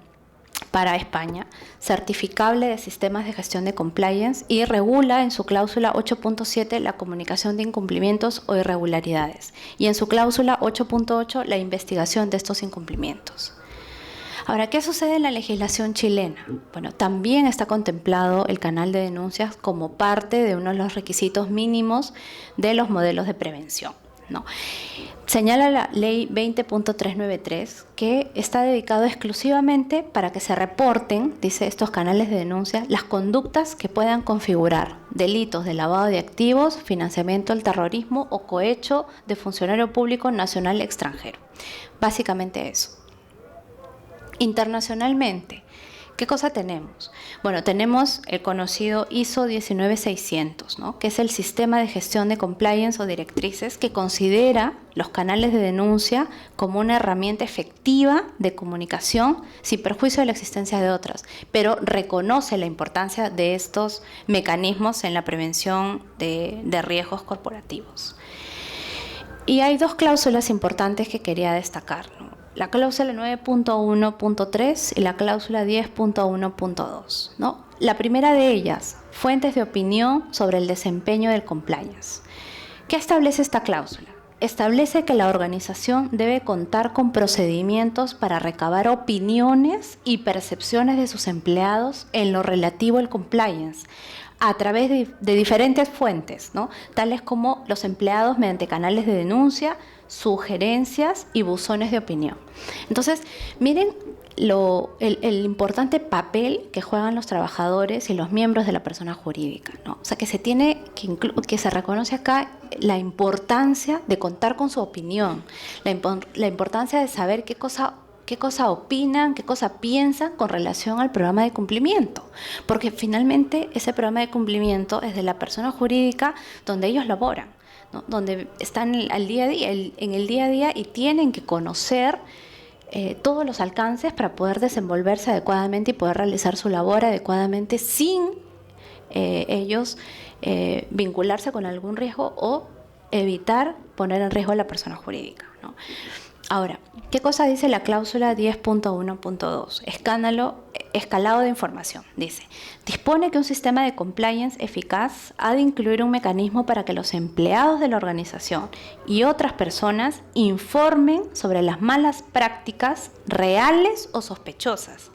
Speaker 2: para España, certificable de sistemas de gestión de compliance, y regula en su cláusula 8.7 la comunicación de incumplimientos o irregularidades, y en su cláusula 8.8 la investigación de estos incumplimientos. Ahora, ¿qué sucede en la legislación chilena? Bueno, también está contemplado el canal de denuncias como parte de uno de los requisitos mínimos de los modelos de prevención, ¿no? Señala la ley 20.393 que está dedicado exclusivamente para que se reporten, dice, estos canales de denuncia, las conductas que puedan configurar delitos de lavado de activos, financiamiento al terrorismo o cohecho de funcionario público nacional extranjero. Básicamente eso. Internacionalmente, ¿qué cosa tenemos? Bueno, tenemos el conocido ISO 19600, ¿no? Que es el sistema de gestión de compliance o directrices que considera los canales de denuncia como una herramienta efectiva de comunicación sin perjuicio de la existencia de otras, pero reconoce la importancia de estos mecanismos en la prevención de riesgos corporativos. Y hay dos cláusulas importantes que quería destacar, ¿no? La cláusula 9.1.3 y la cláusula 10.1.2, ¿no? La primera de ellas, fuentes de opinión sobre el desempeño del compliance. ¿Qué establece esta cláusula? Establece que la organización debe contar con procedimientos para recabar opiniones y percepciones de sus empleados en lo relativo al compliance, a través de diferentes fuentes, ¿no? Tales como los empleados mediante canales de denuncia, sugerencias y buzones de opinión. Entonces, miren el importante papel que juegan los trabajadores y los miembros de la persona jurídica, ¿no? O sea, que se tiene que se reconoce acá la importancia de contar con su opinión, la importancia de saber qué cosa opinan, qué cosa piensan con relación al programa de cumplimiento, porque finalmente ese programa de cumplimiento es de la persona jurídica donde ellos laboran, ¿no? Donde están al día a día, en el día a día, y tienen que conocer todos los alcances para poder desenvolverse adecuadamente y poder realizar su labor adecuadamente sin ellos vincularse con algún riesgo o evitar poner en riesgo a la persona jurídica, ¿no? Ahora, ¿qué cosa dice la cláusula 10.1.2? Escalado de información. Dice, dispone que un sistema de compliance eficaz ha de incluir un mecanismo para que los empleados de la organización y otras personas informen sobre las malas prácticas reales o sospechosas,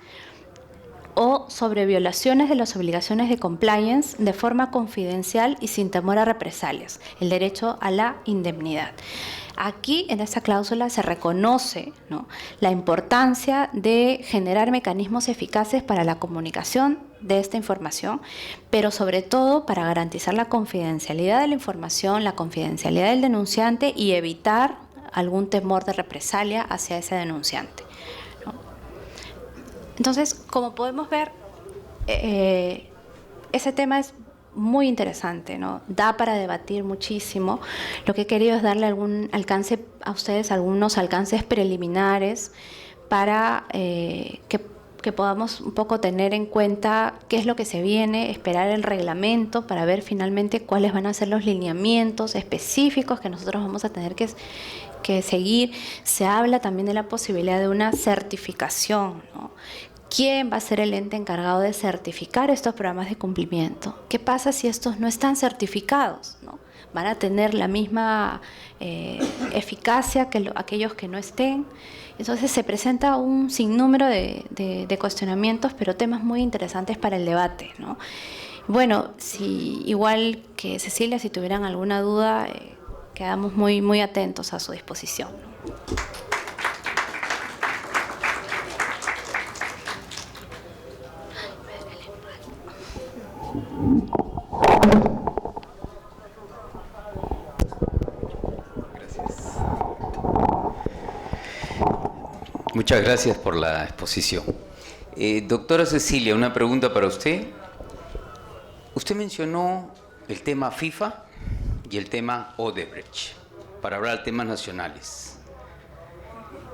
Speaker 2: o sobre violaciones de las obligaciones de compliance de forma confidencial y sin temor a represalias, el derecho a la indemnidad. Aquí, en esta cláusula, se reconoce, ¿no?, la importancia de generar mecanismos eficaces para la comunicación de esta información, pero sobre todo para garantizar la confidencialidad de la información, la confidencialidad del denunciante y evitar algún temor de represalia hacia ese denunciante, ¿no? Entonces, como podemos ver, ese tema es muy interesante, ¿no? Da para debatir muchísimo. Lo que he querido es darle algún alcance a ustedes, algunos alcances preliminares para que podamos un poco tener en cuenta qué es lo que se viene, esperar el reglamento para ver finalmente cuáles van a ser los lineamientos específicos que nosotros vamos a tener que seguir. Se habla también de la posibilidad de una certificación, ¿no? ¿Quién va a ser el ente encargado de certificar estos programas de cumplimiento? ¿Qué pasa si estos no están certificados, ¿no? ¿Van a tener la misma eficacia que aquellos que no estén? Entonces se presenta un sinnúmero de cuestionamientos, pero temas muy interesantes para el debate, ¿no? Bueno, igual que Cecilia, si tuvieran alguna duda, quedamos muy, muy atentos a su disposición, ¿no?
Speaker 3: Muchas gracias por la exposición. Doctora Cecilia, una pregunta para usted. Usted mencionó el tema FIFA y el tema Odebrecht, para hablar de temas nacionales.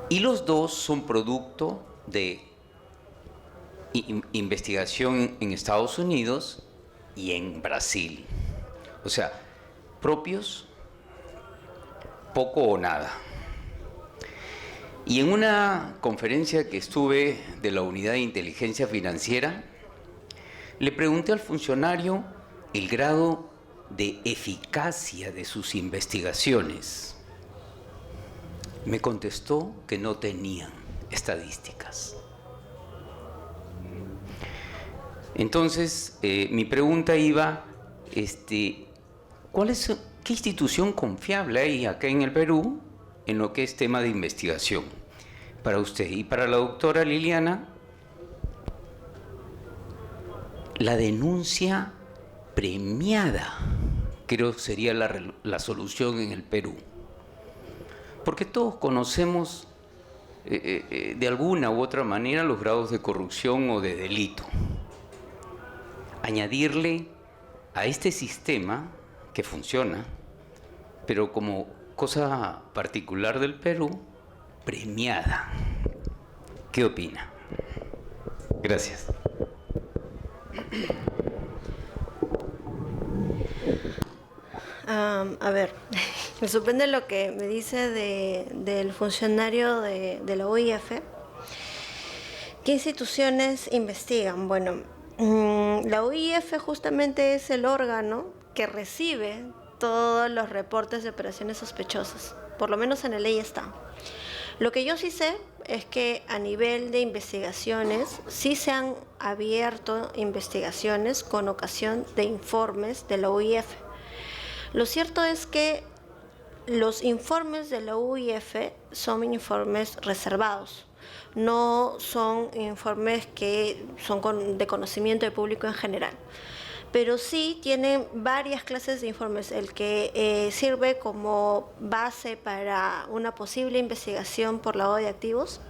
Speaker 3: Y los dos son producto de investigación en Estados Unidos y en Brasil. O sea, propios, poco o nada. Y en una conferencia que estuve de la Unidad de Inteligencia Financiera, le pregunté al funcionario el grado de eficacia de sus investigaciones. Me contestó que no tenían estadísticas. Entonces, mi pregunta iba, ¿qué institución confiable hay acá en el Perú en lo que es tema de investigación para usted? Y para la doctora Liliana, la denuncia premiada creo sería la solución en el Perú. Porque todos conocemos de alguna u otra manera los grados de corrupción o de delito. Añadirle a este sistema que funciona, pero como cosa particular del Perú, premiada. ¿Qué opina? Gracias.
Speaker 1: A ver, me sorprende lo que me dice del funcionario de la UIF. ¿Qué instituciones investigan? Bueno, la UIF justamente es el órgano que recibe todos los reportes de operaciones sospechosas. Por lo menos en la ley está. Lo que yo sí sé es que a nivel de investigaciones sí se han abierto investigaciones con ocasión de informes de la UIF. Lo cierto es que los informes de la UIF son informes reservados, no son informes que son de conocimiento del público en general, pero sí tienen varias clases de informes, el que sirve como base para una posible investigación por lavado de activos,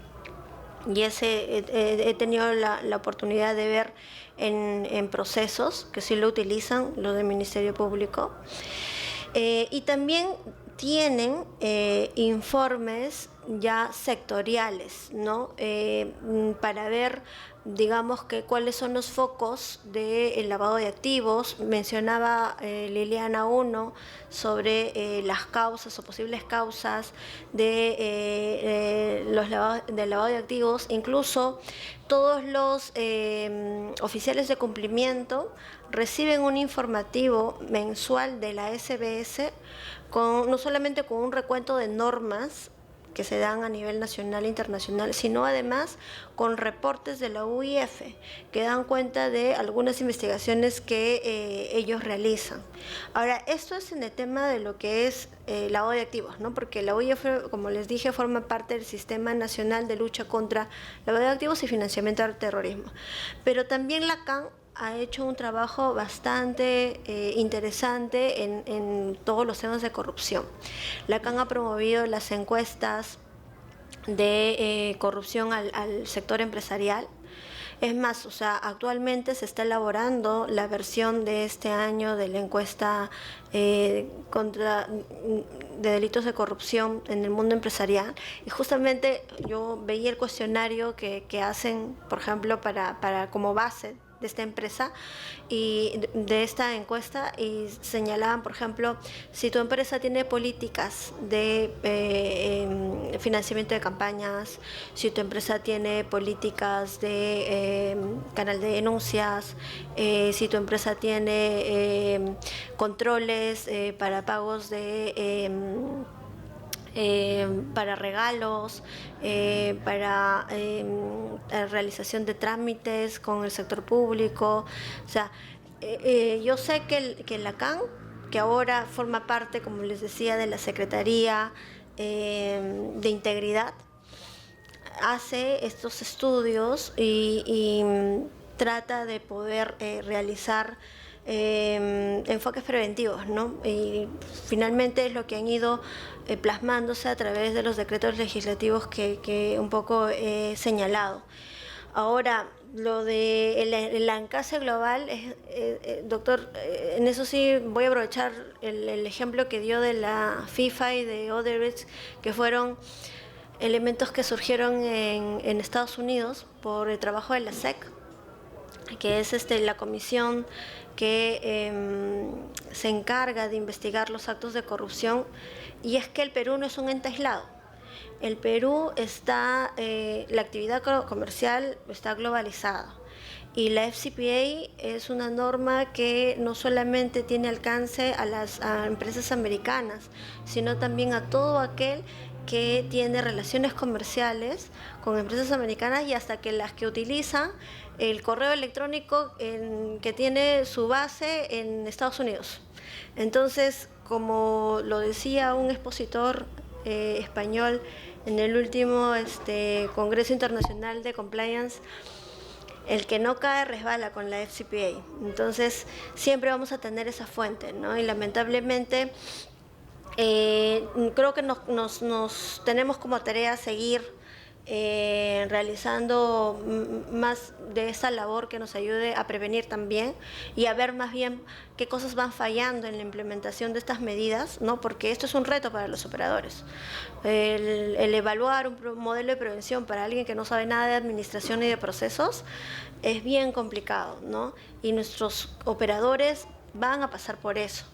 Speaker 1: y ese he tenido la oportunidad de ver en procesos que sí lo utilizan los del Ministerio Público. Y también tienen informes ya sectoriales, ¿no? Para ver, digamos, que cuáles son los focos del lavado de activos. Mencionaba Liliana uno sobre las causas o posibles causas del lavado de activos. Incluso todos los oficiales de cumplimiento reciben un informativo mensual de la SBS, no solamente con un recuento de normas que se dan a nivel nacional e internacional, sino además con reportes de la UIF que dan cuenta de algunas investigaciones que ellos realizan. Ahora, esto es en el tema de lo que es lavado de activos, ¿no? Porque la UIF, como les dije, forma parte del Sistema Nacional de Lucha contra Lavado de Activos y Financiamiento del Terrorismo. Pero también la CAN ha hecho un trabajo bastante interesante en todos los temas de corrupción. La CAN ha promovido las encuestas de corrupción al sector empresarial. Es más, o sea, actualmente se está elaborando la versión de este año de la encuesta de delitos de corrupción en el mundo empresarial, y justamente yo veía el cuestionario que hacen, por ejemplo, para como base de esta empresa y de esta encuesta, y señalaban, por ejemplo, si tu empresa tiene políticas de financiamiento de campañas, si tu empresa tiene políticas de canal de denuncias, si tu empresa tiene controles para pagos de para regalos, para realización de trámites con el sector público. O sea, yo sé que la CAN, que ahora forma parte, como les decía, de la Secretaría de Integridad, hace estos estudios y trata de poder realizar enfoques preventivos, ¿no? Y finalmente es lo que han ido plasmándose a través de los decretos legislativos que un poco he señalado. Ahora, lo de el encaje global, doctor, en eso sí voy a aprovechar el ejemplo que dio de la FIFA y de Odebrecht, que fueron elementos que surgieron en Estados Unidos por el trabajo de la SEC, que es la comisión que se encarga de investigar los actos de corrupción. Y es que el Perú no es un ente aislado. El Perú está, la actividad comercial está globalizada. Y la FCPA es una norma que no solamente tiene alcance a empresas americanas, sino también a todo aquel que tiene relaciones comerciales con empresas americanas y hasta que las que utilizan el correo electrónico que tiene su base en Estados Unidos. Entonces, como lo decía un expositor español en el último Congreso Internacional de Compliance, el que no cae resbala con la FCPA. Entonces, siempre vamos a tener esa fuente, ¿no? Y lamentablemente, creo que nos tenemos como tarea seguir realizando más de esa labor que nos ayude a prevenir también y a ver más bien qué cosas van fallando en la implementación de estas medidas, ¿no? Porque esto es un reto para los operadores. El evaluar un modelo de prevención para alguien que no sabe nada de administración y de procesos es bien complicado, ¿no? Y nuestros operadores van a pasar por eso.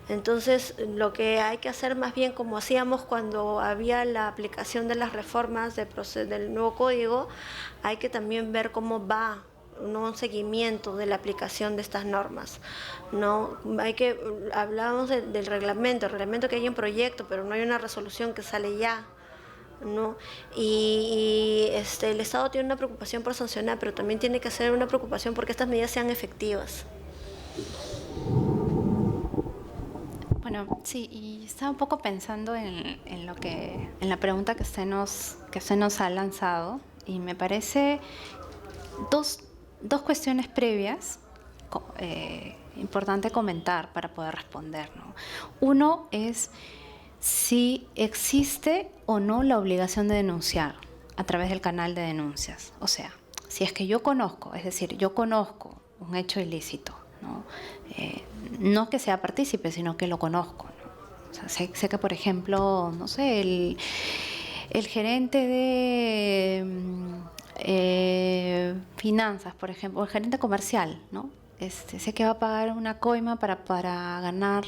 Speaker 1: Entonces, lo que hay que hacer más bien como hacíamos cuando había la aplicación de las reformas del nuevo código, hay que también ver cómo va, ¿no?, un seguimiento de la aplicación de estas normas, ¿no? Hablábamos del reglamento, el reglamento que hay en proyecto, pero no hay una resolución que sale ya, ¿no? El Estado tiene una preocupación por sancionar, pero también tiene que ser una preocupación porque estas medidas sean efectivas.
Speaker 2: Bueno, sí, y estaba un poco pensando en la pregunta que usted nos ha lanzado, y me parece dos cuestiones previas importante comentar para poder responder, ¿no? Uno es si existe o no la obligación de denunciar a través del canal de denuncias. O sea, si es que yo conozco un hecho ilícito, ¿no? No que sea partícipe, sino que lo conozco, ¿no? O sea, sé que, por ejemplo, no sé, el gerente de finanzas, por ejemplo, o el gerente comercial, ¿no? Sé que va a pagar una coima para ganar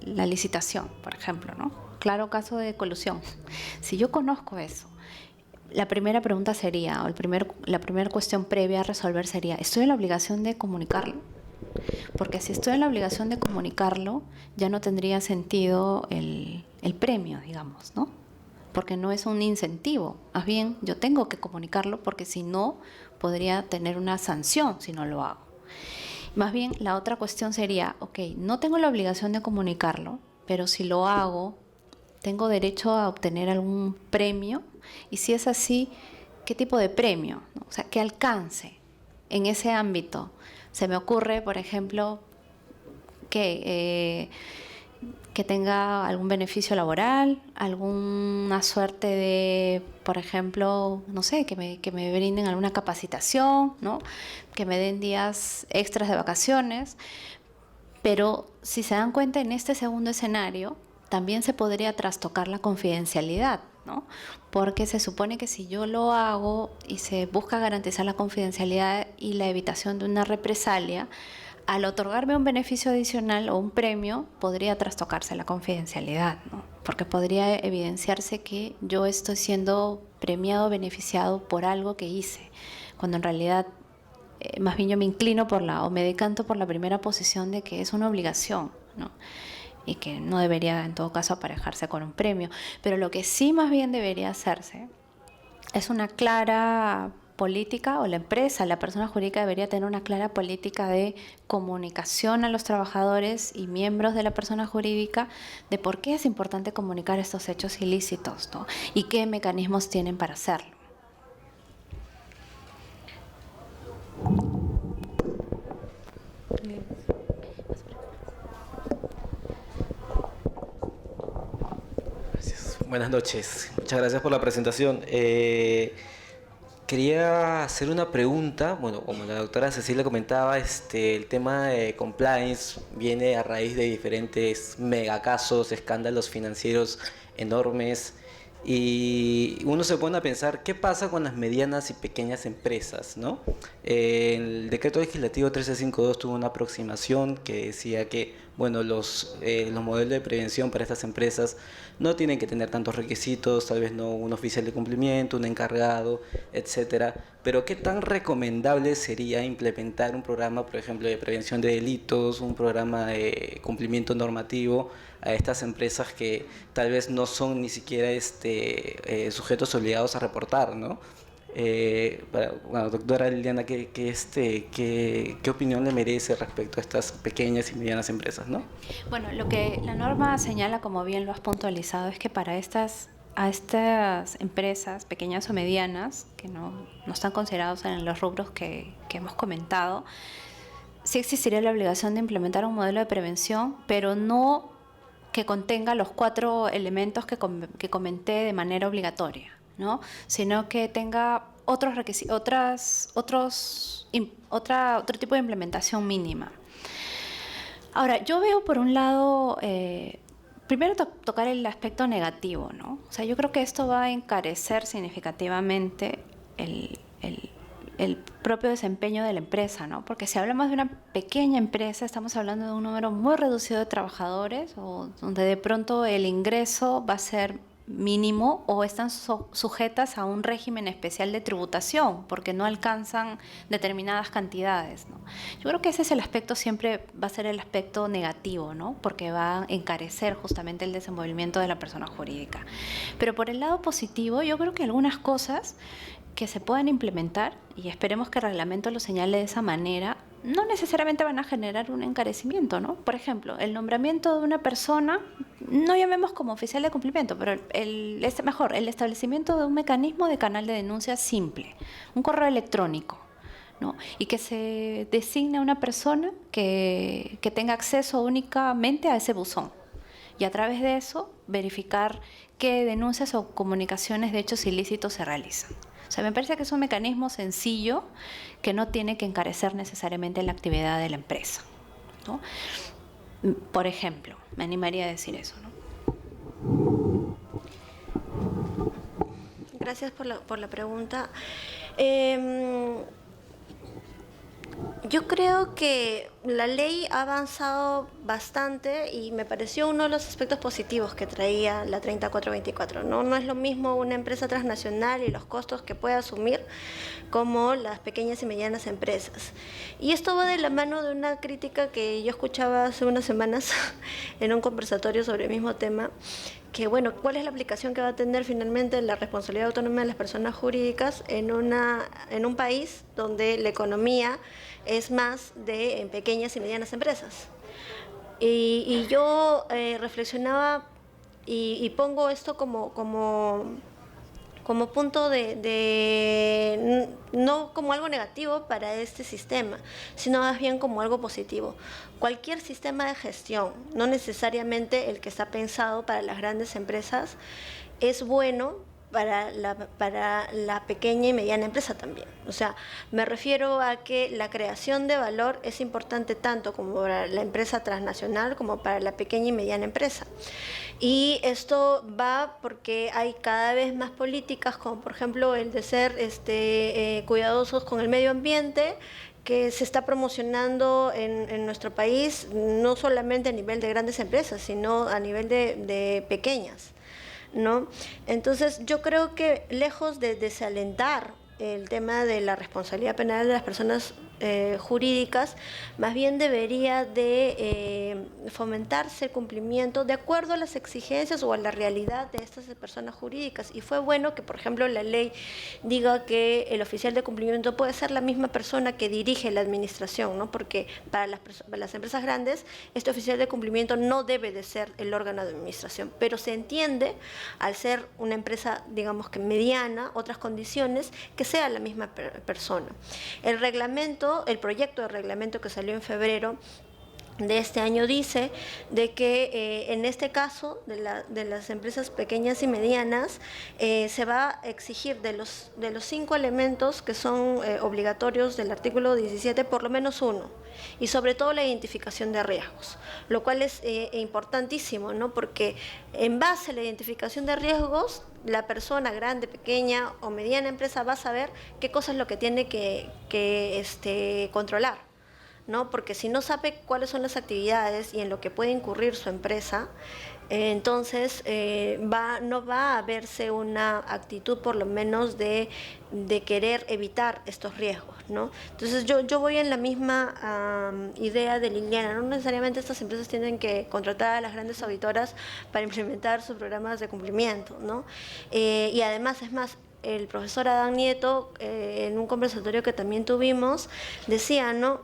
Speaker 2: la licitación, por ejemplo, ¿no? Claro caso de colusión. Si yo conozco eso, la primera pregunta sería, la primera cuestión previa a resolver sería, ¿estoy en la obligación de comunicarlo? Porque si estoy en la obligación de comunicarlo, ya no tendría sentido el premio, digamos, ¿no? Porque no es un incentivo. Más bien, yo tengo que comunicarlo porque si no, podría tener una sanción si no lo hago. Más bien, la otra cuestión sería, ok, no tengo la obligación de comunicarlo, pero si lo hago, ¿tengo derecho a obtener algún premio? Y si es así, ¿qué tipo de premio? O sea, ¿qué alcance en ese ámbito? Se me ocurre, por ejemplo, que tenga algún beneficio laboral, alguna suerte de, por ejemplo, no sé, que me brinden alguna capacitación, ¿no? Que me den días extras de vacaciones. Pero si se dan cuenta, en este segundo escenario también se podría trastocar la confidencialidad, ¿no? Porque se supone que si yo lo hago y se busca garantizar la confidencialidad y la evitación de una represalia, al otorgarme un beneficio adicional o un premio, podría trastocarse la confidencialidad, ¿no? Porque podría evidenciarse que yo estoy siendo premiado o beneficiado por algo que hice, cuando en realidad más bien yo me inclino o me decanto por la primera posición de que es una obligación, ¿no? Y que no debería en todo caso aparejarse con un premio. Pero lo que sí más bien debería hacerse es una clara política, o la persona jurídica debería tener una clara política de comunicación a los trabajadores y miembros de la persona jurídica de por qué es importante comunicar estos hechos ilícitos, ¿no? Y qué mecanismos tienen para hacerlo.
Speaker 4: Buenas noches, muchas gracias por la presentación. Quería hacer una pregunta. Bueno, como la doctora Cecilia comentaba, el tema de compliance viene a raíz de diferentes megacasos, escándalos financieros enormes, y uno se pone a pensar qué pasa con las medianas y pequeñas empresas, ¿no? El decreto legislativo 1352 tuvo una aproximación que decía que bueno, los modelos de prevención para estas empresas no tienen que tener tantos requisitos, tal vez no un oficial de cumplimiento, un encargado, etcétera. Pero ¿qué tan recomendable sería implementar un programa, por ejemplo, de prevención de delitos, un programa de cumplimiento normativo a estas empresas que tal vez no son ni siquiera sujetos obligados a reportar, ¿no? Bueno, doctora Liliana, ¿qué opinión le merece respecto a estas pequeñas y medianas empresas, ¿no?
Speaker 2: Bueno, lo que la norma señala, como bien lo has puntualizado, es que a estas empresas pequeñas o medianas, que no están considerados en los rubros que hemos comentado, sí existiría la obligación de implementar un modelo de prevención, pero no que contenga los 4 elementos que comenté de manera obligatoria, ¿no? Sino que tenga otros requisitos, otro tipo de implementación mínima. Ahora, yo veo por un lado, primero tocar el aspecto negativo, ¿no? O sea, yo creo que esto va a encarecer significativamente el propio desempeño de la empresa, ¿no? Porque si hablamos de una pequeña empresa, estamos hablando de un número muy reducido de trabajadores, o donde de pronto el ingreso va a ser mínimo o están sujetas a un régimen especial de tributación porque no alcanzan determinadas cantidades, ¿no? Yo creo que ese es el aspecto, siempre va a ser el aspecto negativo, ¿no? Porque va a encarecer justamente el desenvolvimiento de la persona jurídica. Pero por el lado positivo, yo creo que algunas cosas que se puedan implementar, y esperemos que el reglamento lo señale de esa manera, no necesariamente van a generar un encarecimiento, ¿no? Por ejemplo, el nombramiento de una persona, no llamemos como oficial de cumplimiento, pero el establecimiento de un mecanismo de canal de denuncia simple, un correo electrónico, ¿no? Y que se designe a una persona que tenga acceso únicamente a ese buzón. Y a través de eso, verificar qué denuncias o comunicaciones de hechos ilícitos se realizan. O sea, me parece que es un mecanismo sencillo que no tiene que encarecer necesariamente la actividad de la empresa, ¿no? Por ejemplo, me animaría a decir eso, ¿no?
Speaker 1: Gracias por la pregunta. Yo creo que la ley ha avanzado bastante y me pareció uno de los aspectos positivos que traía la 3424. No es lo mismo una empresa transnacional y los costos que puede asumir como las pequeñas y medianas empresas. Y esto va de la mano de una crítica que yo escuchaba hace unas semanas en un conversatorio sobre el mismo tema, que bueno, ¿cuál es la aplicación que va a tener finalmente la responsabilidad autónoma de las personas jurídicas en un país donde la economía es más de pequeñas y medianas empresas? Y yo reflexionaba y pongo esto como punto no como algo negativo para este sistema, sino más bien como algo positivo. Cualquier sistema de gestión, no necesariamente el que está pensado para las grandes empresas, es bueno para la pequeña y mediana empresa también. O sea, me refiero a que la creación de valor es importante tanto como para la empresa transnacional como para la pequeña y mediana empresa. Y esto va porque hay cada vez más políticas, como por ejemplo el de ser cuidadosos con el medio ambiente, que se está promocionando en nuestro país, no solamente a nivel de grandes empresas, sino a nivel de pequeñas, ¿no? Entonces yo creo que lejos de desalentar el tema de la responsabilidad penal de las personas jurídicas, más bien debería de fomentarse el cumplimiento de acuerdo a las exigencias o a la realidad de estas personas jurídicas. Y fue bueno que, por ejemplo, la ley diga que el oficial de cumplimiento puede ser la misma persona que dirige la administración, ¿no? Porque para las empresas grandes, este oficial de cumplimiento no debe de ser el órgano de administración, pero se entiende, al ser una empresa, digamos que mediana, otras condiciones, que sea la misma persona. El proyecto de reglamento que salió en febrero de este año dice de que en este caso de las empresas pequeñas y medianas se va a exigir de los 5 elementos que son obligatorios del artículo 17 por lo menos uno, y sobre todo la identificación de riesgos, lo cual es importantísimo, ¿no? Porque en base a la identificación de riesgos, la persona grande, pequeña o mediana empresa va a saber qué cosa es lo que tiene que controlar, ¿no? Porque si no sabe cuáles son las actividades y en lo que puede incurrir su empresa, entonces no va a verse una actitud por lo menos de querer evitar estos riesgos, ¿no? Entonces yo voy en la misma idea de Liliana. No necesariamente estas empresas tienen que contratar a las grandes auditoras para implementar sus programas de cumplimiento, ¿no? Y además, es más, el profesor Adán Nieto, en un conversatorio que también tuvimos, decía, ¿no?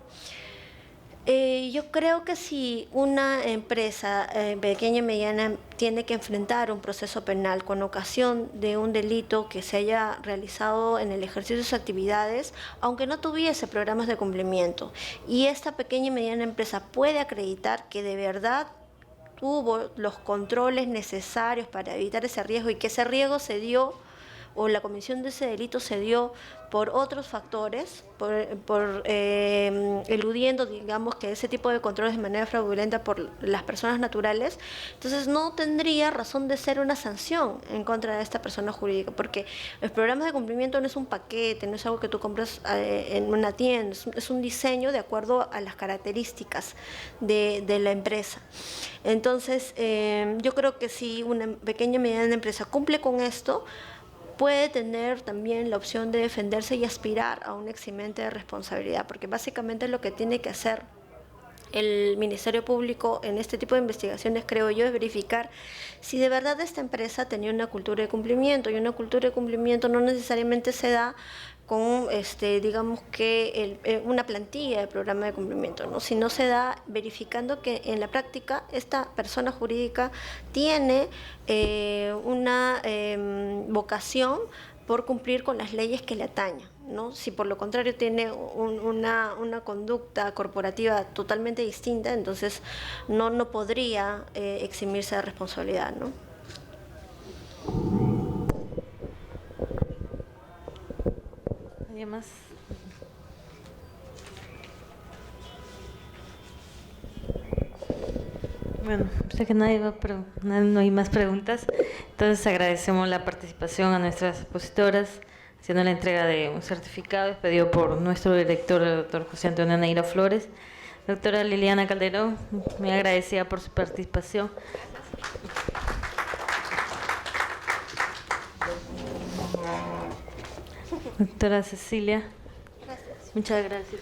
Speaker 1: Yo creo que si una empresa pequeña y mediana tiene que enfrentar un proceso penal con ocasión de un delito que se haya realizado en el ejercicio de sus actividades, aunque no tuviese programas de cumplimiento, y esta pequeña y mediana empresa puede acreditar que de verdad tuvo los controles necesarios para evitar ese riesgo y que ese riesgo se dio, o la comisión de ese delito se dio por otros factores, por eludiendo, digamos, que ese tipo de controles de manera fraudulenta por las personas naturales, entonces no tendría razón de ser una sanción en contra de esta persona jurídica, porque el programa de cumplimiento no es un paquete, no es algo que tú compras en una tienda, es un diseño de acuerdo a las características de la empresa. Entonces, yo creo que si una pequeña y mediana empresa cumple con esto, puede tener también la opción de defenderse y aspirar a un eximente de responsabilidad, porque básicamente lo que tiene que hacer el Ministerio Público en este tipo de investigaciones, creo yo, es verificar si de verdad esta empresa tenía una cultura de cumplimiento, y una cultura de cumplimiento no necesariamente se da con digamos que una plantilla de programa de cumplimiento, ¿no? Sino se da verificando que en la práctica esta persona jurídica tiene una vocación por cumplir con las leyes que le atañan, ¿no? Si por lo contrario tiene una conducta corporativa totalmente distinta, entonces no podría eximirse de responsabilidad, ¿no?
Speaker 5: ¿Alguien más? Bueno, sé que no hay más preguntas, entonces agradecemos la participación a nuestras expositoras, haciendo la entrega de un certificado expedido por nuestro director, el doctor José Antonio Neira Flores. Doctora Liliana Calderón, muy agradecida por su participación. Doctora Cecilia, muchas gracias.